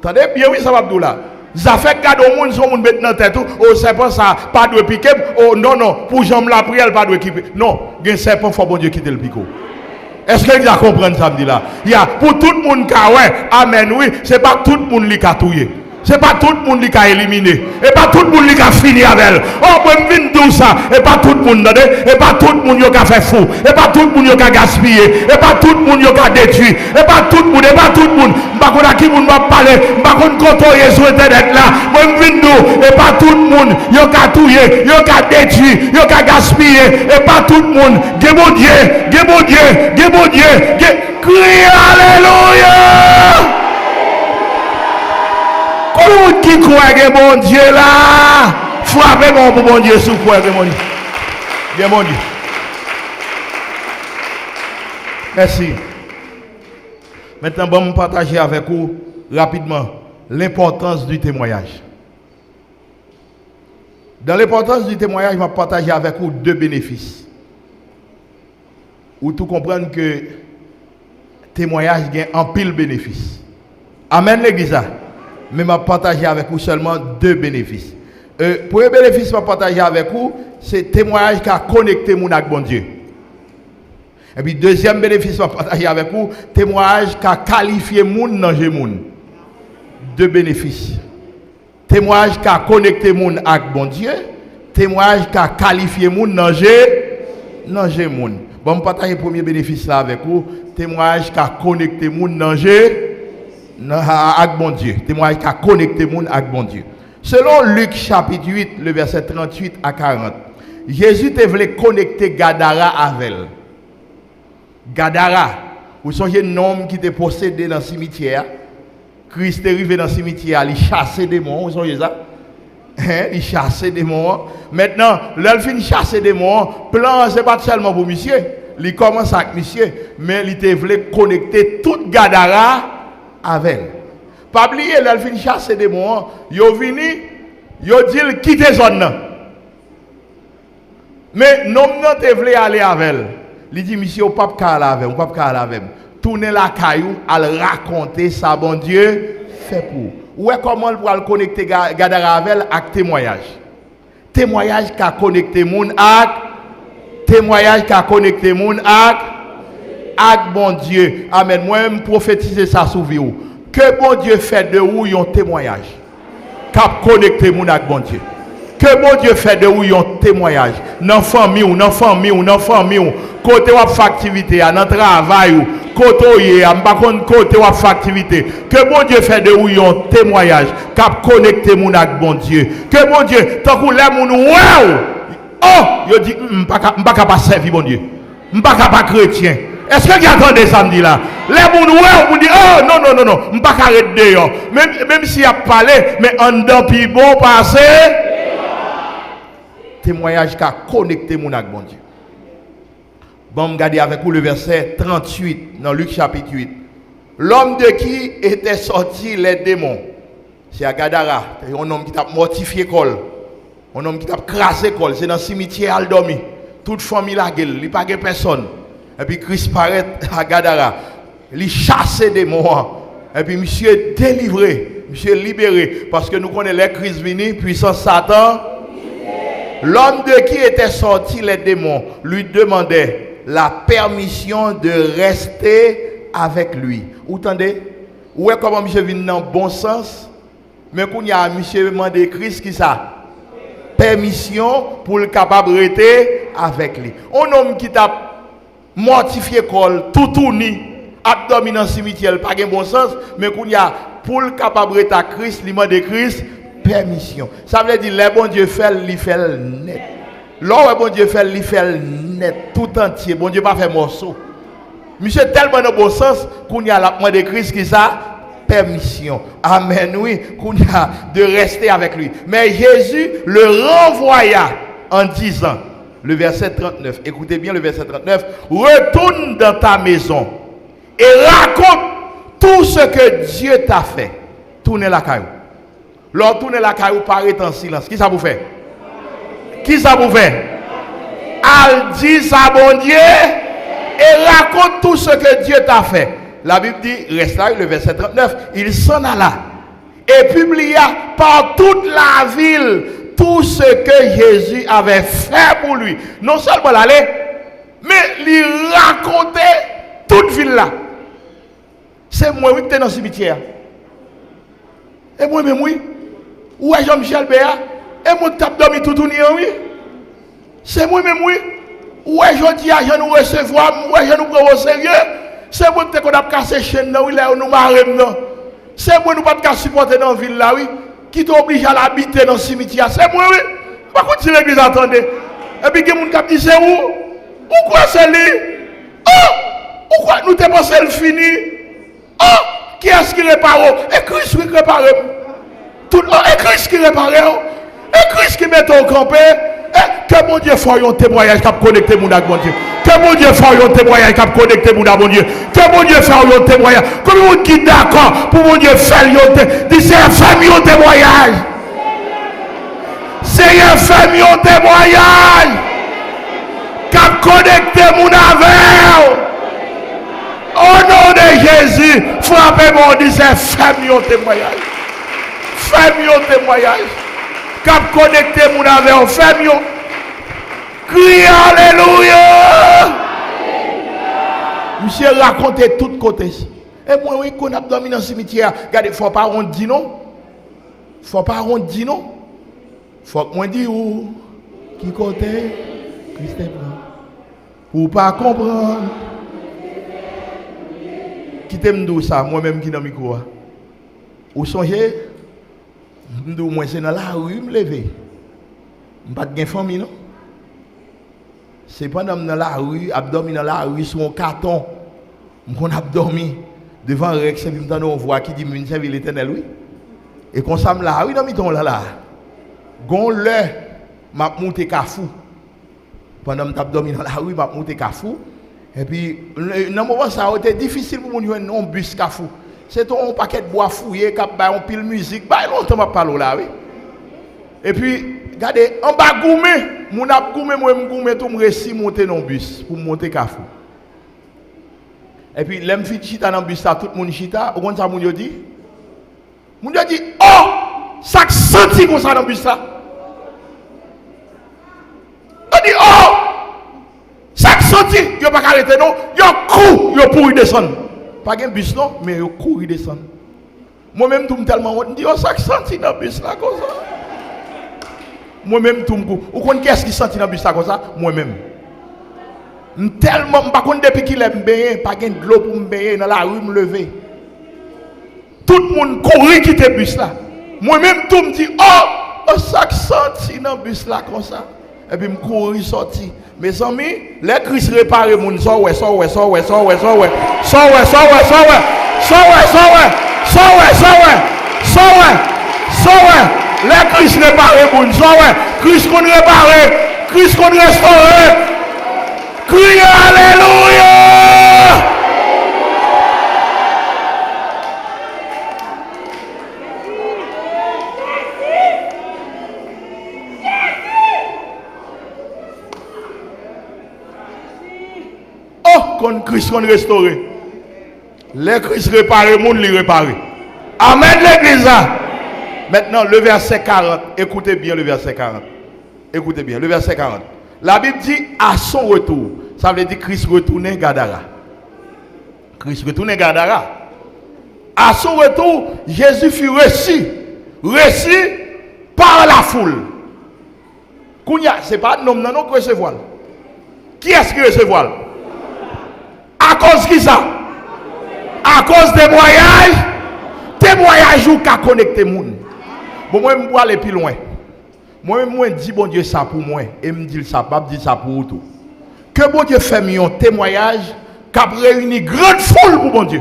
Attendez bien, oui, ça va dire là. Ça fait garde au monde sous mettre dans la tête, oh serpent ça, pas doit piquer, oh non, pour jambe la prière, pas doit piquer. Non, il y a un serpent, il faut bon Dieu quitter le pico. Est-ce que vous comprenez samedi là? Il y a pour tout le monde qui a ouais, amen, oui, c'est pas tout le monde qui a touillé. C'est pas tout le monde qui a éliminé. Et pas tout le monde qui a fini avec elle. Oh, moi, je viens tout ça. Et pas tout le monde, et pas tout le monde qui a fait fou. Et pas tout le monde qui a gaspillé. Et pas tout le monde qui a détruit. Et pas tout le monde, et pas tout le monde. Je ne sais pas qui va parler. Je ne sais pas quand sur Internet là. Moi, je viens tout. Et pas tout le monde qui a touillé, qui a détruit, qui a gaspillé. Et pas tout le monde. Dieu mon Dieu, Dieu mon Dieu, Dieu mon Dieu. Crie Alléluia. Comment qui croit que mon Dieu là, frappez mon Dieu sous quoi que mon Dieu. Bien mon Dieu. Merci. Maintenant, je vais partager avec vous rapidement l'importance du témoignage. Dans l'importance du témoignage, je vais partager avec vous deux bénéfices. Ou tout comprendre que le témoignage a un pile bénéfice. Amen l'église. Mais je vais partager avec vous seulement deux bénéfices. Premier bénéfice que je vais partager avec vous, c'est le témoignage qui a connecté mon avec bon Dieu. Et puis deuxième bénéfice que je vais partager avec vous, témoignage qui a qualifié mon dans le monde. Deux bénéfices. Témoignage qui a connecté mon avec bon Dieu, témoignage qui a qualifié mon dans le monde. Bon, je vais partager le premier bénéfice là avec vous, témoignage qui a connecté mon dans avec bon Dieu. Témoignage qui a connecté mon avec bon Dieu. Selon Luc chapitre 8, le verset 38 à 40, Jésus te voulait connecter Gadara avec elle. Gadara, vous songez un homme qui était possédé dans le cimetière. Christ est arrivé dans le cimetière, il chassait des démons, vous songez ça? Il chassait des démons. Maintenant, l'elle finit chasser des démons. Plan, ce n'est pas seulement pour monsieur. Il commence avec monsieur, mais il te voulait connecter toute Gadara avec. Pas oublier, elle finit chasser des démons. Yo vini, yo dit quitter zone. Mais non non te voulait aller avec elle. Il dit monsieur au pape ka aller avec, au pape ka aller avec. Tourner la caillou, à raconter ça bon Dieu fait pour. Ou est comment pour le connecter Gadara avec elle avec témoignage. Témoignage qui a connecté moun avec témoignage qui a connecté moun avec bon Dieu. Amen. Moi-même prophétiser ça sur vous. Que bon Dieu fait de vous un témoignage. Qui a connecté moun avec bon Dieu. Que bon Dieu fait de vous un témoignage. Dans famille ou dans famille ou dans famille ou côté ou activité, dans travail ou côté ou côté ou activité. Que bon Dieu fait de vous un témoignage. Qui a connecté moun avec bon Dieu. Que bon Dieu tant que les moun wow. Oh, yo dit m'pas capable servir bon Dieu. M'pas capable chrétien. Est-ce que vous attendez samedi là? Les gens vous disent, oh non, non, non, non, je ne peux pas arrêter dehors. Même s'il a parlé, mais en dedans, puis bon, passé. Témoignage qui a connecté mon avec bon Dieu. Bon, regardez avec vous le verset 38 dans Luc chapitre 8. L'homme de qui étaient sortis les démons? C'est à Gadara. Un homme qui t'a mortifié col. Un homme qui t'a crassé col. C'est dans le cimetière, il a dormi. Toute famille la gueule, il n'y a pas de personne. Et puis Christ paraît à Gadara. Il chasse des démons. Et puis monsieur est délivré. Monsieur est libéré. Parce que nous connaissons les Christ venu, puissant Satan. L'homme de qui était sorti les démons lui demandait la permission de rester avec lui. Vous entendez? Où est comment monsieur vient dans le bon sens? Mais quand il y a monsieur demandé Christ qui ça? Permission pour le capable de rester avec lui. Un homme qui t'a mortifié col, tout tourné, abdomen dans le cimetière, pas de bon sens, mais qu'on y a pour le capable de Christ, il demande Christ permission. Ça veut dire les bon Dieu fait, il fait net. Là où bon Dieu fait, il fait net, tout entier. Bon Dieu pas fait morceau. Monsieur tellement de bon sens qu'on y a la demande de Christ qui ça permission. Amen, oui, qu'on y a de rester avec lui. Mais Jésus le renvoya en disant, le verset 39, écoutez bien le verset 39, retourne dans ta maison et raconte tout ce que Dieu t'a fait. Tournez la caillou. Leur tourner la caille ou paraît en silence. Qui ça vous fait? Qui ça vous fait? Al dit ça, bon Dieu, et raconte tout ce que Dieu t'a fait. La Bible dit, reste là, le verset 39, il s'en alla et publia par toute la ville tout ce que Jésus avait fait pour lui. Non seulement l'aller, mais lui raconter toute ville là. C'est moi qui suis dans le cimetière. Et moi-même, oui. Où est Jean-Michel Béat? Et moi qui ai dormi tout le temps, oui. C'est moi-même, oui. Où est Jean-Di à nous recevoir, où est nous prendre au sérieux? C'est moi qui a cassé la chaîne, oui, là où nous marrons. C'est moi qui ne pas supporter dans la ville là, oui. Qui t'oblige à l'habiter dans le cimetière. C'est moi, oui. Par contre, si l'église attendait. Et puis, il y a des gens qui disent, c'est où? Pourquoi c'est lui? Oh! Pourquoi nous t'es pensé le fini? Oh! Qui est-ce qui répare? Et Christ qui répare. Tout le monde, et Christ qui répare. Et Christ qui met au campé. Que mon Dieu fasse un témoignage qui a connecté mon avec mon Dieu. Que mon Dieu fasse un témoignage qui a connecté mon avec mon Dieu. Que mon Dieu fasse un témoignage. Comme vous qui d'accord pour mon Dieu faire un témoignage. Dis Seigneur, fais-moi un témoignage. Seigneur, fais-moi un témoignage. Qui a connecté mon avec. Au nom de Jésus, frappez-moi, disait, fais-moi un témoignage. Fais-moi un témoignage. Cap connecté mon avec, fais-moi. Crie Alléluia. Monsieur raconte tout côté. Et moi, oui, qu'on a dormi dans le cimetière. Regardez, il ne faut pas on dit non. Il ne faut pas on dit non. Il faut que moi dise où. Qui côté? Christ est blanc. Pour pas comprendre. Qui t'aime d'où ça, moi-même qui dans le micro. Ou songez, moi c'est dans la rue, me lever. Je n'ai pas de famille, non? C'est pendant dans la rue, abdomen dans la rue sur un carton. Je suis abdomen devant Rex, et puis on voit qui dit, je servir l'éternel, oui. Et quand ça me la rue, dans le temps là. Gon le, m'a monté Kafou. Pendant que je dans la rue, m'a monté Kafou. Et puis, dans le moment ça a été difficile pour nous un bus Kafou. C'est un paquet de bois fouillé, un pile musique, longtemps je parle là, oui. Et puis, regardez, en bas goumé, mon ap goumé, moi je goumé tout me réussi monter dans le bus pour monter Kafou. Et puis, les filles chita dans le bus, tout le monde chita, au contraire, mon dit, oh, ça senti comme ça dans le bus là. On dit, oh, ça senti, il n'y a pas arrêté non, il y a coup, il y a pour y descendre. Pas un bus non, mais il y a coup, il descend. Moi-même, tout tellement, on dit, oh, ça senti dans le bus là comme ça. Moi-même, tout le monde, ou qu'est-ce qui senti dans le bus là comme ça? Moi-même. Tellement, par contre, depuis qu'il est baigné, pas de l'eau pour me baigner dans la rue, me lever. Tout le monde courait quitter le bus là. Moi-même, tout me dit, oh, ça senti dans le bus là comme ça. Et puis, je courais sorti. Mes amis, les Christ réparent mon so ouais. Les Christ réparent mon so ouais. Christ qu'on répare, Christ qu'on restaure. Criez Alléluia. Quand Christ qu'on restaure. Les Christ réparent, le monde les répare. Amen l'église. Maintenant, le verset 40. Écoutez bien le verset 40. Écoutez bien, le verset 40. La Bible dit à son retour. Ça veut dire Christ retourne Gadara. Christ retourne Gadara. À son retour, Jésus fut reçu par la foule. Ce n'est pas un homme non qui recevoir. Qui est-ce qui recevoir? À cause de qui ça? À cause des voyages. Témoignage ou qu'à connecter les gens. Bon, moi, je vais aller plus loin. Moi, je dis bon Dieu ça pour moi. Et je me dis ça, je dis ça pour tout. Que bon Dieu fait un témoignage qui a réuni grande foule pour bon Dieu.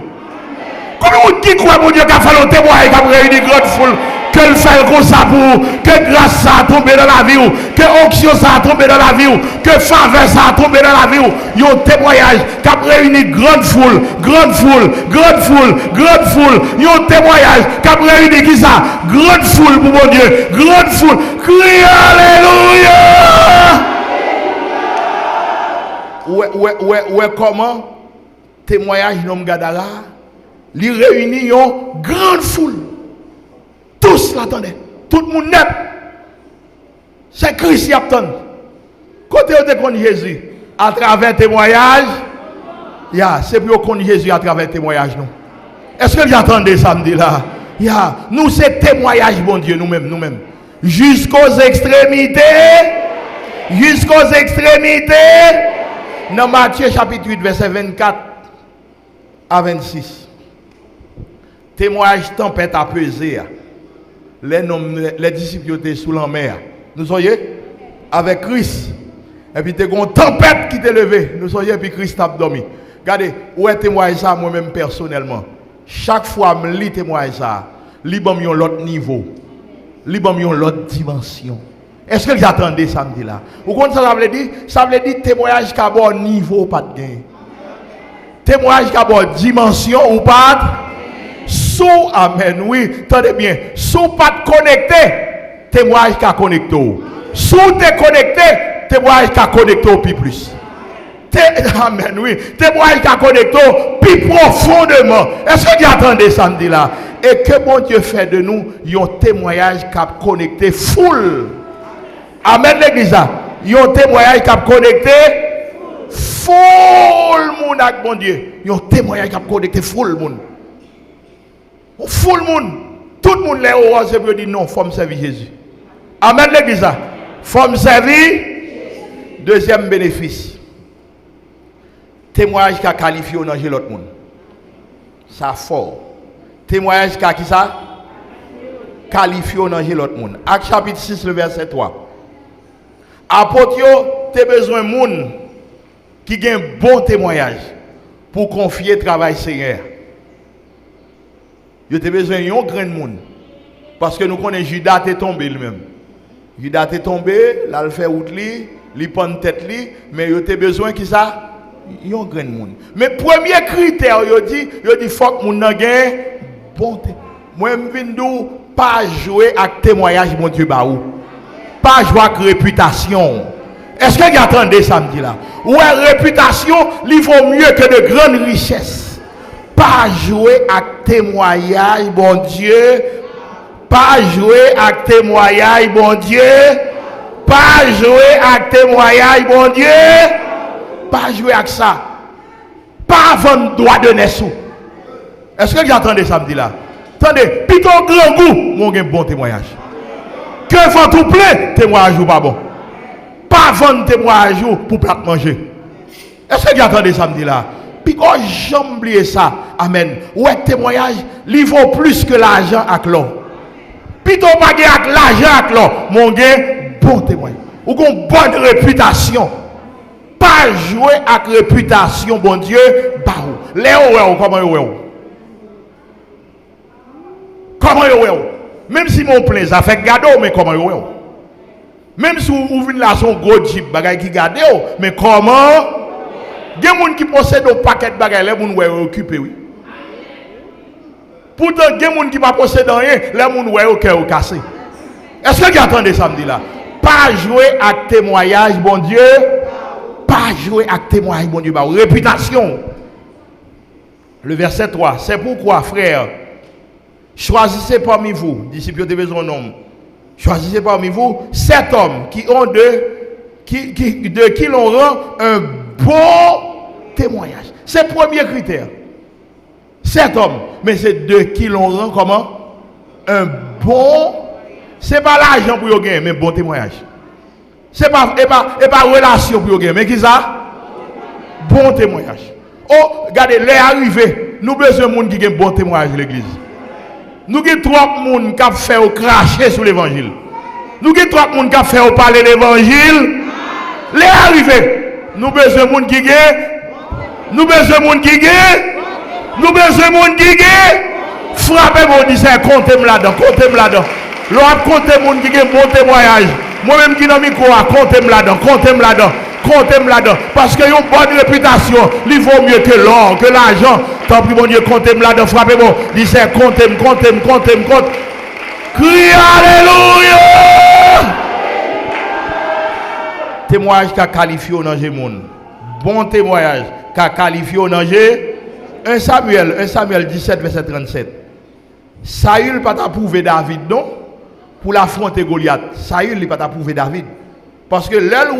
Comment on dit quoi bon Dieu qui a fait un témoignage qui a réuni grande foule? que le fait comme ça pour que grâce ça a tombé dans la vie, que onction ça a tombé dans la vie, que faveur ça a tombé dans la vie. Il y a un témoignage qui a réuni grande foule, grande foule, grande foule, grande foule. Il y a un témoignage qui a réuni qui ça? Grande foule pour mon Dieu, grande foule. Crie Alléluia! Ouais, comment témoignage nom Gadara, li réunit une grande foule. Tous l'attendaient. Tout le monde net. C'est Christ qui attend. Côté où te connaît Jésus à travers témoignage, c'est pour qu'on Jésus à travers témoignage nous. Est-ce que vous attendez samedi là? Nous c'est témoignage bon Dieu nous-mêmes. Jusqu'aux extrémités. Jusqu'aux extrémités. Dans Matthieu chapitre 8 verset 24 à 26. Témoignage tempête apaisée. Les disciples étaient sous la mer. Nous soyez avec Christ. Et puis, tu as une tempête qui t'est levée. Nous soyons, et puis Christ a dormi. Regardez, où est témoignage ça moi-même personnellement? Chaque fois que je lis témoignage ça, je lis l'autre niveau. Je lis l'autre dimension. Est-ce que vous attendez samedi là? Vous comprenez ça veut dire? Ça veut dire témoignage qui a bon niveau, pas de gain. Témoignage qui a bon dimension ou pas de... Sous, amen, oui, attendez bien. Sous pas de connecté, témoignage qui a connecté. Sous t'es connecté, témoignage qui a connecté au plus. Amen, oui. Témoignage qui a connecté plus profondément. Est-ce que vous attendez samedi là? Et que bon Dieu fait de nous un témoignage qui a connecté full. Amen l'église. Il y a un témoignage qui a connecté full monde avec bon Dieu. Il y a un témoignage qui a connecté full monde. Full monde. Tout le monde est au c'est pour dire non, il faut me servir Jésus. Amen l'église. Il faut me servir. Deuxième bénéfice. Témoignage qui a qualifié dans l'autre monde. Ça fort. Témoignage qui a qui ça? Qualifié dans l'autre monde. Acte chapitre 6, le verset 3. Apôtre, tu as besoin de monde qui a un bon témoignage pour confier le travail Seigneur. Tu as besoin d'un grand monde. Parce que nous connaissons Judas est tombé lui-même. Judas est tombé, là il fait route, il prend tête, mais tu as besoin de ça? Il y a un grand monde. Mais premier critère, il dit faut que mon monde ait bon témoignage. Moi, je ne veux pas jouer avec témoignage, mon Dieu, pas jouer avec réputation. Est-ce que vous attendez samedi là? Ouais, réputation, il vaut mieux que de grandes richesses. Pas jouer avec témoignage, bon Dieu. Pas jouer avec témoignage, bon Dieu. Pas jouer avec témoignage, bon Dieu. Pas jouer avec ça. Pas vendre droit de naissance. Est-ce que vous attendez samedi là? Attendez, plutôt grand goût, mon bon témoignage. Que vent tout plein, témoignage ou pas bon. Pas vendre témoignage pour plat manger. Est-ce que vous attendez samedi là? Puis quand j'oublie ça, amen. Ouais, témoignage, il vaut plus que l'argent avec l'or. Plutôt pas avec l'argent avec l'or, mon gars, bon témoignage. Ou une bonne réputation. Pas jouer avec réputation, bon Dieu, bah ou. Léo, comment vous? Comment vous? Même si mon plaisir, ça fait gado, mais comment vous? Même si vous venez là, son gros jeep, bagay qui gade, mais comment? Il y a des gens qui possèdent un paquet de bagages, les gens sont occupés, oui. Pourtant, il y a des gens qui ne possèdent rien, les gens sont cassés. Est-ce que vous attendez samedi là? Pas jouer avec témoignage, bon Dieu. Pas jouer avec témoignage, bon Dieu. Réputation. Le verset 3. C'est pourquoi, frère, choisissez parmi vous, disciples de besoin d'hommes, choisissez parmi vous 7 hommes qui ont de qui l'on rend un bon témoignage. C'est le premier critère. 7 hommes. Mais c'est de qui l'on rend comment? Un bon. C'est pas l'argent pour gagner, mais bon témoignage. C'est pas relation pour gagner, mais qui ça? Bon témoignage. Oh, regardez, les arrivés, nous besoin de monde qui a un bon témoignage de l'église. Nous avons trop de monde qui a fait cracher sur l'évangile. Nous avons trop de monde qui a fait parler de l'évangile. Les arrivés, nous besoin de monde qui gagne. Nous besoin de monde qui gagne. Nous besoin de monde qui gagne. Frappez-moi, dit ça, comptez-moi là-dedans, comptez-moi là-dedans. L'on a compté moun qui a un bon témoignage. Moi-même qui dans le micro, comptez-moi là-dedans, comptez-moi là-dedans, comptez-moi là-dedans. Parce qu'il y a une bonne réputation, il vaut mieux que l'or, que l'argent. Tant pis, mon Dieu, comptez-moi là-dedans, frappez-moi. Il dit, comptez-moi. Crie Alléluia! Témoignage qui a qualifié au danger monde. Bon témoignage qui a qualifié au danger. 1 Samuel 17, verset 37. Saül pas approuvé David, non? Pour l'affronter Goliath. Saül n'a pas approuvé David. Parce que l'heure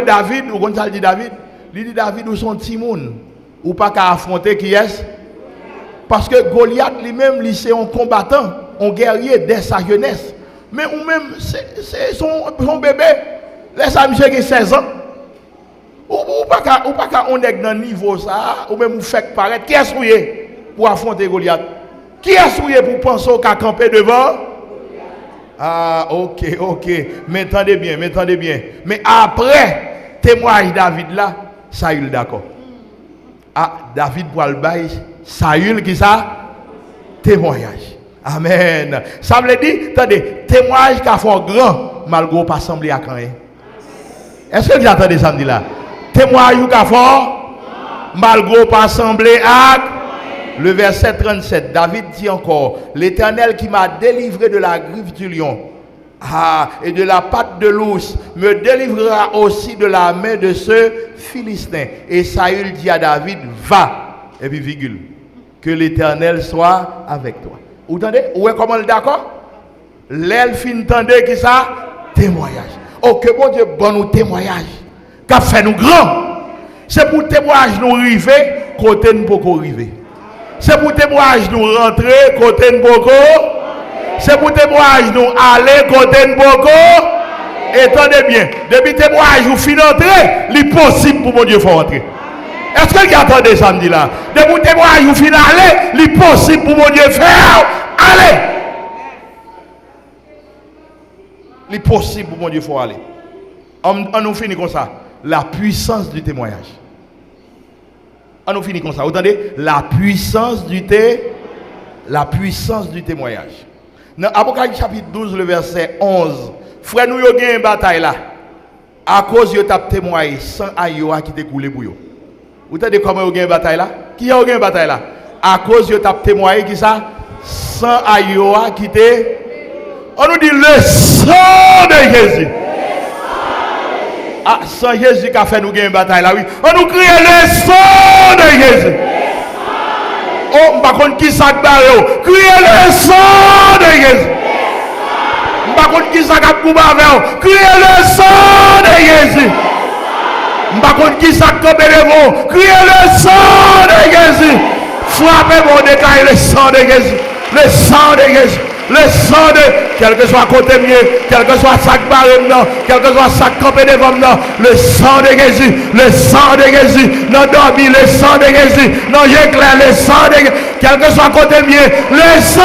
David, ou quand dit David, il dit David ou son petit monde. Ou pas qu'à affronter qui est? Parce que Goliath lui-même, c'est un combattant, un guerrier dès sa jeunesse. Mais ou même, c'est son bébé. Laisse-moi monsieur 16 ans. Ou pas qu'à on est dans le niveau ça, ou même vous faites paraître. Qui est-ce pour affronter Goliath? Qui est-ce pour penser qu'à camper devant? Ah, ok. Mais attendez bien. Mais après, témoignage David là, Saül d'accord. Ah, David pour le bail, Saül qui ça? Témoignage. Amen. Ça veut dire, attendez, témoignage qui a fait grand, malgré pas semblé à quand. Est-ce que vous attendez ça me dit là? Témoignage qui a fait, malgré pas semblé à. Le verset 37, David dit encore, l'Éternel qui m'a délivré de la griffe du lion et de la patte de l'ours, me délivrera aussi de la main de ce Philistin. Et Saül dit à David, va, et puis virgule, que l'Éternel soit avec toi. Vous entendez? Où est comment le d'accord? L'elfin entendez qui ça? Témoignage. Oh, que bon Dieu, bon nous témoignage. Qu'a fait nous grand. C'est pour témoignage nous arriver, côté nous pour arriver. C'est pour témoignage nous rentrer, côté nous pour c'est pour témoignage nous aller, côté nous pour et attendez bien, depuis témoignage nous fin entrer, il est possible pour mon Dieu faut entrer. Est-ce que vous attendez samedi là? Depuis témoignage nous fin aller, il est possible pour mon Dieu faire aller. Il est possible pour mon Dieu faut aller. On nous finit comme ça. La puissance du témoignage. On nous finit comme ça. Vous entendez? La puissance du témoignage. Dans Apocalypse chapitre 12, le verset 11. Frère, nous avons une bataille là. À cause de ta témoignage, sans aïoua qui t'est coulé pour vous. Vous entendez comment vous avez une bataille là? Qui a une bataille là? À cause de ta témoignage, qui ça? Sans aïoua qui t'est. On nous dit le sang de Jésus. Ah, sans Jésus qui a fait nous gagner une bataille là, oui. On nous crie le sang de Jésus. Oh, par contre, qui s'est barré? Criez le sang de Jésus. Par contre, qui s'est barré? Criez le sang de Jésus. Par contre, qui s'est barré? Criez le sang de Jésus. Frappez mon décaille le sang de Jésus. Le sang de Jésus. Le sang de, quel que soit côté mieux, quel que soit sac barré, quel que soit sac campé devant nous, le sang de Jésus, le sang de Jésus, non dormi, le sang de Jésus, non j'éclaire, le sang de Jésus, quel que soit côté mieux, le sang,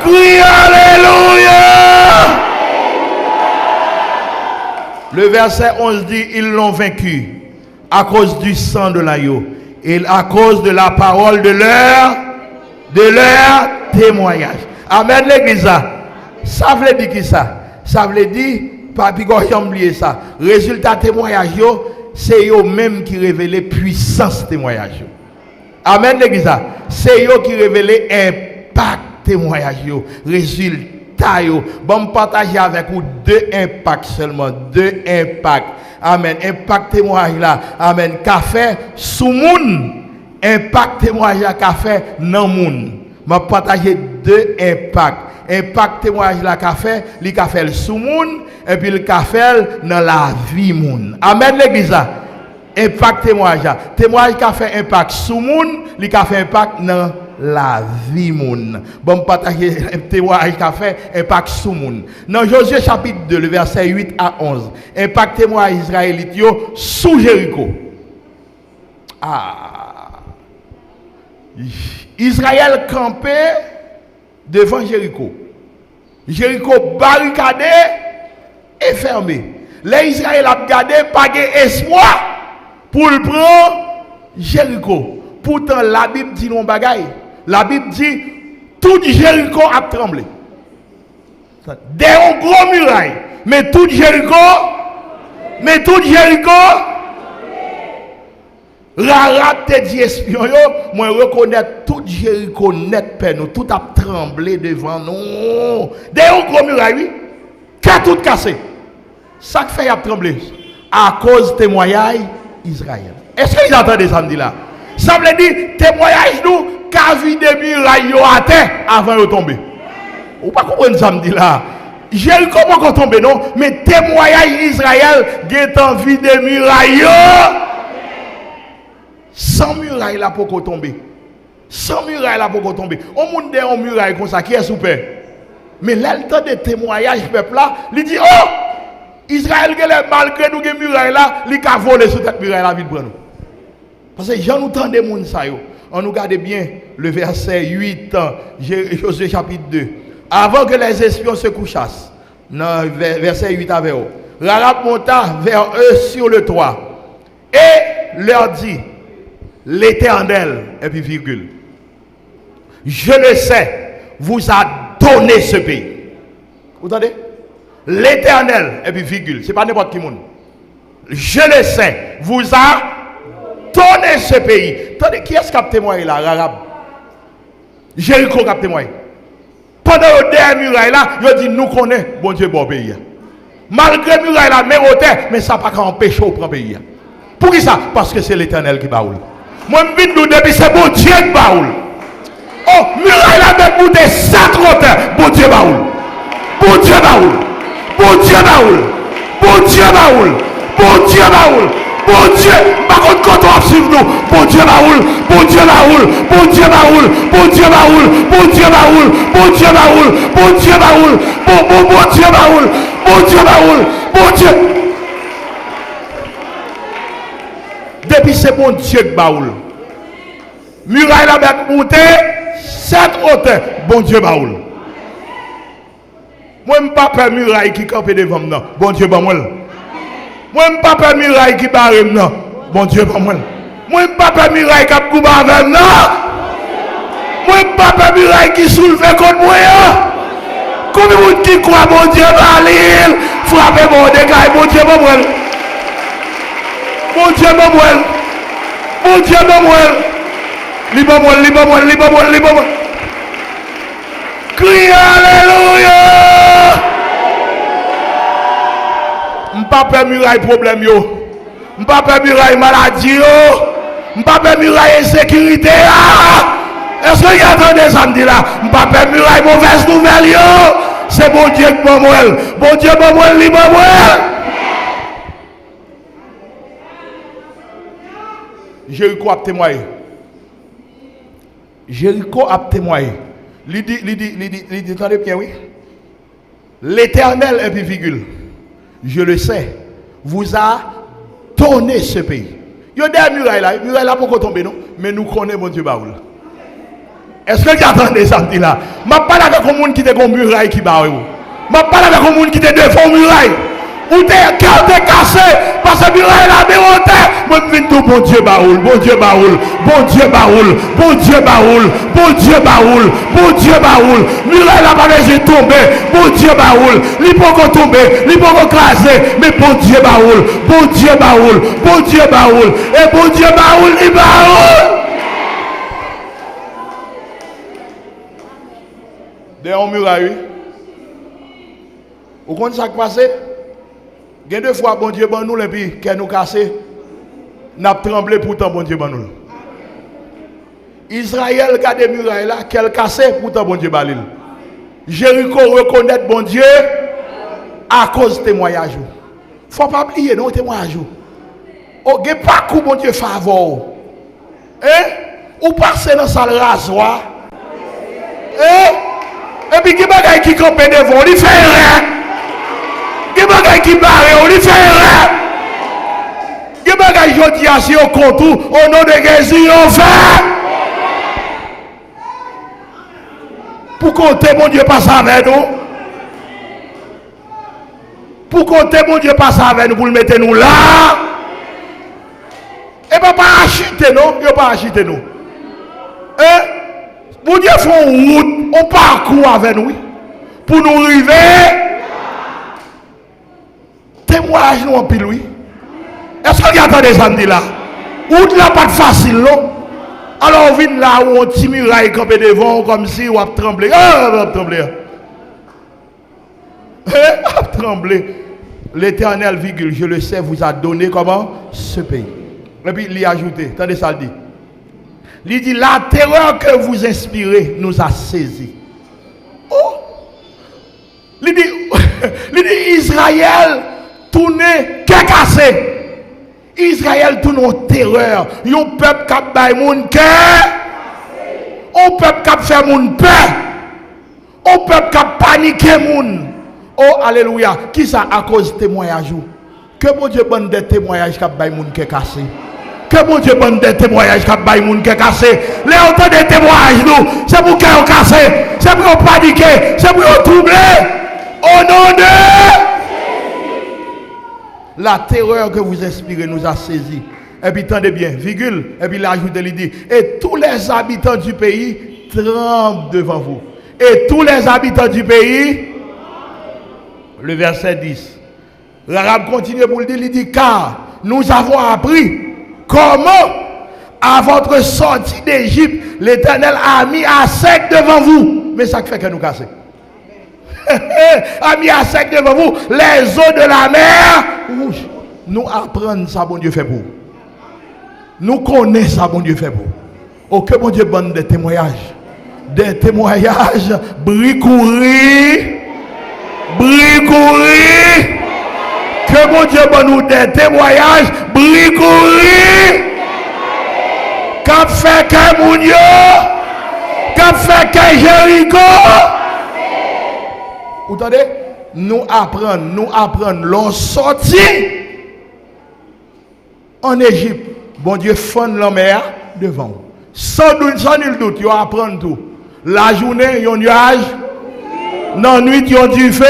crie Alléluia. Le verset 11 dit, ils l'ont vaincu à cause du sang de l'agneau et à cause de la parole de leur témoignage. Amen l'église. Ça veut dire qui ça? Ça veut dire, pas oublier ça. Résultat témoignage, c'est eux même qui révèlent puissance témoignage. Amen l'église. C'est eux qui révèlent impact témoignage. Résultat. Bon, partager avec vous deux impacts seulement. Deux impacts. Amen. Impact témoignage là. Amen. Café sous moun. Impact témoignage là. Café non moun. Je partager deux impacts. Impact témoignage la café, li café le sous moun et puis le café dans la vie moun. Amen l'église. Impact témoignage. Témoignage café impact sous moun, li café impact dans la vie moun. Bon partager témoignage café impact sous moun. Dans Josué chapitre 2 le verset 8 à 11. Impact témoignage israélite yo sous Jéricho. Israël campait devant Jéricho. Jéricho barricadé et fermé. Les Israël a gardé pas d'espoir pour le prendre Jéricho. Pourtant la Bible dit non bagaille. La Bible dit tout Jéricho a tremblé. Des gros murailles. Mais tout Jéricho, Rarab te dit espion yo, moi reconnais tout Jéricho net père nous, tout a tremblé devant nous. Des gros murailles, oui. Qu'a tout cassé. Ça fait a tremblé à cause témoignage Israël. Est-ce que vous entendez ça me dit là? Ça veut dire témoignage nous qu'a vu des murailles yo à terre avant de tomber. Ou pas comprendre ça me dit là? Jéricho comment tomber non, mais témoignage Israël get envie des murailles yo. 100 murailles là pour tomber. 100 murailles là pour tomber. Au monde des murailles comme ça qui est super. Mais là le temps de témoignage peuple là, il dit oh Israël malgré nous des murailles là, il a volé sur cette muraille là vite pour nous. Parce que j'en entends des monde ça yo. On nous garde bien le verset 8 Josué chapitre 2. Avant que les espions se couchassent. Non, verset 8 avec eux. Rarab monta vers eux sur le toit et leur dit l'Éternel, et puis virgule, je le sais, vous a donné ce pays. Vous entendez? L'Éternel, et puis virgule, c'est pas n'importe qui monde. Je le sais, vous a donné ce pays. Attendez, qui est-ce qui a témoigné là, Rarab? Jéricho qui a témoigné. Pendant le dernier muraille là, il dit nous connaissons, bon Dieu, bon pays. Malgré le muraille là, mais ça n'a pas empêché au prendre pays. Pour qui ça? Parce que c'est l'Éternel qui baoule. Moi, je dis nous depuis c'est bon Dieu qui baoule. Oh, muraille là, même pour des 7 routes, bon Dieu baoule. Bon Dieu baoule. Bon Dieu baoule. Bon Dieu baoule. Bon Dieu baoule. Bon Dieu, par contre, quand on suit nous, bon Dieu baoule. Bon Dieu baoule. Bon Dieu baoule. Bon Dieu baoule. Bon Dieu baoule. Bon Dieu baoule. Bon Dieu baoule. Bon Dieu baoule. Bon Dieu baoule. Bon Dieu. Depuis c'est bon Dieu qui baoule. Muraille la bête montée, 7 hauteurs, bon Dieu baoule. Moi, je ne pas peur muraille qui campe devant moi. Bon Dieu ba moi. Moi, je ne pas peur muraille qui barre moi. Bon Dieu ba moi. Moi, je ne pas peur muraille qui a coupé avec moi. Moi, je ne pas peur muraille qui soulève contre moi. Combien de monde qui croit bon Dieu va aller frapper mon dégât, bon Dieu ba moi. Bon Dieu ba moi. Bon Dieu ba moi. Libre moi. Crie alléluia. M'pas peur muraille problème yo. M'pas peur muraille maladie yo. M'pas peur muraille insécurité là. Est-ce que y a entendu samedi là? M'pas peur muraille mauvaise nouvelle yo. C'est bon Dieu qui bon moi. Bon Dieu bon moi libre moi. Jéricho a témoigné. Jéricho a témoigné. Il dit, attendez bien, oui. L'Éternel, et puis virgule, je le sais, vous a donné ce pays. Il y a des murailles là pour qu'on tombe, non? Mais nous connaissons mon Dieu Baoul. Est-ce que vous attendez ça là? Je ne parle pas avec un monde qui est un muraille qui Baoul. Je ne parle pas avec un monde qui est devant muraille. Ou t'es cassé parce que muraille là démonté. Moi je viens tout bon Dieu baoule, bon Dieu baoule, bon Dieu baoule, bon Dieu baoule, bon Dieu baoule, bon Dieu baoule. Muraille là pas laisser tomber, bon Dieu baoule. Il peut pas tomber, il peut pas craser, mais bon Dieu baoule, bon Dieu baoule, bon Dieu baoule, et bon Dieu baoule, il baoule. Derrière muraille, vous comprenez ça qui passe? Il y a 2 fois, bon Dieu, bon nous, et puis, qu'elle nous casse, nous avons tremblé pourtant, bon Dieu, bon nous. Israël, garde des murailles là, qu'elle casse, pourtant, bon Dieu, balil. Jéricho reconnaît bon Dieu à cause de témoignage. Il ne faut pas oublier, non, témoignage. Oh, il n'y a pas de bon Dieu favor. Hein? Ou passer dans sa rasoir. Hein? Et puis, il y a des gens qui campent devant, il fait rien. Il y a des gens qui barrent, on lui fait rien. Il y a des gens qui disent assis au contour, au nom de Jésus, on fait. Pour compter, mon Dieu passe avec nous. Pour compter, mon Dieu passe avec nous, pour le mettre nous là. Et pas acheter, non? Il ne pas acheter, nous. Hein? Mon Dieu fait une route, on parcourt avec nous. pour nous arriver. Témoignage nous en pile, oui. Est-ce que vous entendez ça me dit là? Ou de la pas facile, non? Alors on vient là où on petit muraille campé devant comme si on a tremblé. Ah, on a tremblé. On a tremblé. L'Éternel, virgule, je le sais, vous a donné comment? Ce pays. Et puis il y a ajouté, attendez ça, il dit. Il dit, la terreur que vous inspirez nous a saisis. Oh! Il dit, Israël tourné, qu'est cassé. Israël tourne en terreur. Yon peuple qui a bay moun ke. On peuple qui a fait moun peur. On peuple qui a paniqué moun. Oh, alléluia. Qui ça à cause de témoignage? Que bon Dieu bonne des témoignages qui a bay moun ke cassé. Que bon Dieu bonne des témoignages qui a bay moun ke cassé. Les autant des témoignages nous, c'est pour qu'ils ont cassé. C'est pour qu'ils paniqué. C'est pour qu'ils troublé. Au nom de la terreur que vous inspirez nous a saisis. Et puis, tendez bien, virgule, et puis il a ajouté, il dit, et tous les habitants du pays tremblent devant vous. Et tous les habitants du pays, le verset 10. L'arabe continue pour le dire, il dit, car nous avons appris comment, à votre sortie d'Égypte, l'Éternel a mis à sec devant vous. Mais ça fait que nous casser. A mis à sec devant vous les eaux de la mer rouge. Nous apprenons ça, bon Dieu fait pour. Nous connaissons ça, bon Dieu fait pour. Oh, que bon Dieu donne des témoignages. Des témoignages, bricouri. Que bon Dieu donne nous des témoignages, bricouri. Qu'a fait que mon Dieu? Qu'a fait que Jéricho? Vous entendez? Nous apprenons l'on sorti en Égypte. Bon Dieu fonde la mer devant. Sans nul doute, vous apprenez tout. La journée, il y a un nuage. La nuit, il y a du feu.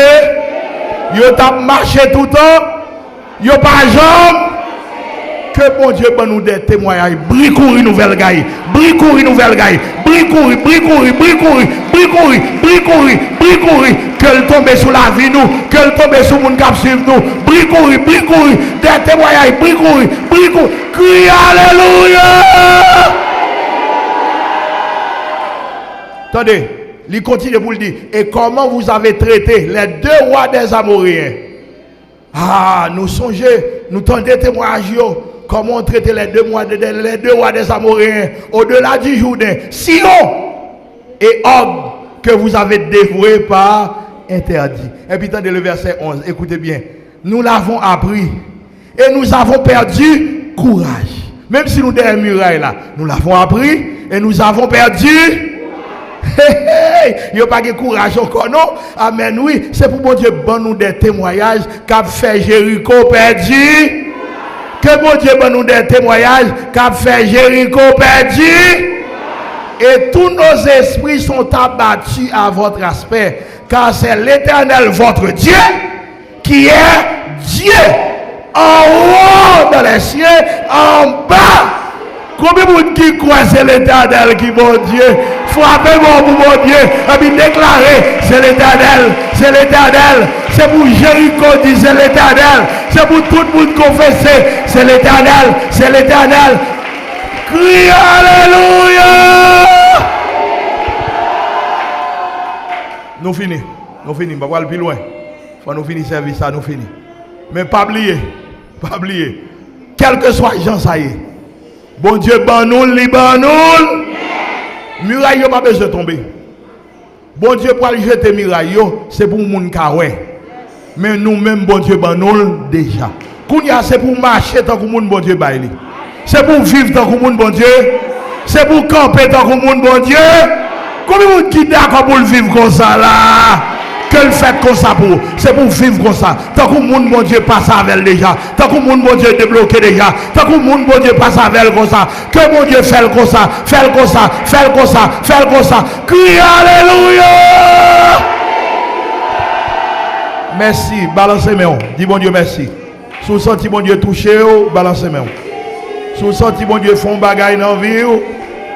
Vous avez marché tout le temps. Vous n'avez pas de jambes. Que bon Dieu ben nous des témoignages. Bricouri nouvelle gaille. Bricouri. Que tombe sous la vie nous. Que tombe sous mon cap suivre nous. Bricouri. Des témoignages. Bricouri. Crie alléluia. Attendez. Il continue pour le dire. Et comment vous avez traité les deux rois des Amoréens? Ah, nous songeons, nous tendez témoignages. Comment traiter les deux rois des Amoréens au-delà du Jourdain, Sion et Og que vous avez dévoués par interdit. Et puis attendez le verset 11, écoutez bien. Nous l'avons appris et nous avons perdu courage. Même si nous sommes derrière muraille là, nous l'avons appris et nous avons perdu. Il n'y a pas de courage encore, non? Amen, oui. C'est pour bon Dieu bon nous des témoignages qu'a fait Jéricho perdu. Que bon Dieu bon nous des témoignages qu'a fait Jéricho perdu. Et tous nos esprits sont abattus à votre aspect. Car c'est l'Éternel votre Dieu qui est Dieu. En haut dans les cieux, en bas. Combien de monde qui croit c'est l'Éternel qui est mon Dieu? Frappez pour mon Dieu. Et puis déclarer c'est l'Éternel. C'est pour Jéricho dit c'est l'Éternel. C'est pour tout le monde confesser c'est l'Éternel. Crie alléluia. Nous finissons. On va aller plus loin. Faut nous finir service ça, nous finissons. Mais pas oublier. Quel que soit Jean ça y est. Bon Dieu, ban-nous. Muraille, n'a pas besoin de tomber. Bon Dieu, pour aller jeter muraille, c'est pour moun kawé. Mais nous-mêmes, bon Dieu, ban-nous déjà. Kounya, c'est pour marcher tant que moun bon Dieu baille. C'est pour vivre tant que moun bon Dieu. C'est pour camper tant que moun bon Dieu. Combien de qui d'accord pour vivre comme ça là? Que le fait comme ça pour, c'est pour vivre comme ça. Tant que le monde, bon Dieu, passe avec déjà. Tant que le monde, bon Dieu, débloqué déjà. Tant que le monde, bon Dieu, passe avec comme ça. Que mon Dieu fait comme ça. Crie alléluia. Merci. Balancez mes mains. Dis bon Dieu merci. Sous senti bon Dieu touché, balancez mes mains. Sous senti bon Dieu font bagaille dans la vie,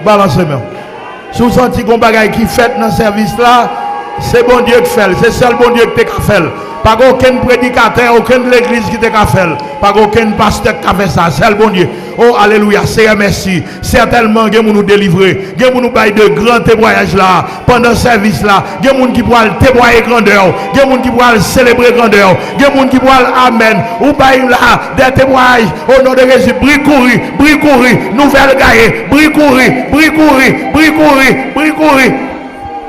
balancez mes mains. Sous senti bon bagaille qui fait dans le service là. C'est bon Dieu qui fait, c'est seul bon Dieu qui t'a fait. Pas aucun prédicateur, aucun de l'église qui t'a fait. Pas aucun pasteur qui a fait ça. C'est le bon Dieu. Oh, alléluia. Seigneur, merci. Certainement, il y a nous délivrer. Il y a nous bailler de grands témoignages là. Pendant le service là. Il y a nous qui pourra témoigner grandeur. Il y a nous qui pourra célébrer grandeur. Il y a nous qui pourra amen. Ou bailler là des témoignages au nom de Jésus. Bricourir, nouvelle gaille. Bricourir.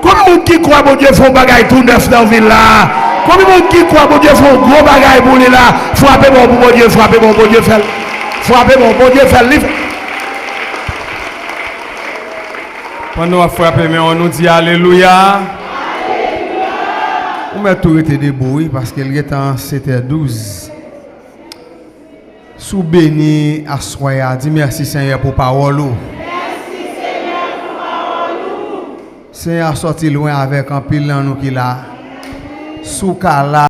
Comment qui croit bon Dieu font bagaille tout neuf dans la ville là? Comment qui croit bon Dieu font gros bagaille pour lui là? Frappez bon Dieu, frappez bon Dieu fait. Frappez bon Dieu fait livre. Pendant qu'on frappe, mais on nous dit Alléluia. On met tout été debout parce qu'il est en 7h12. Sous béni à soya, dis merci Seigneur pour parole. Seigneur sorti loin avec un pile dans nous qui là. Sous kala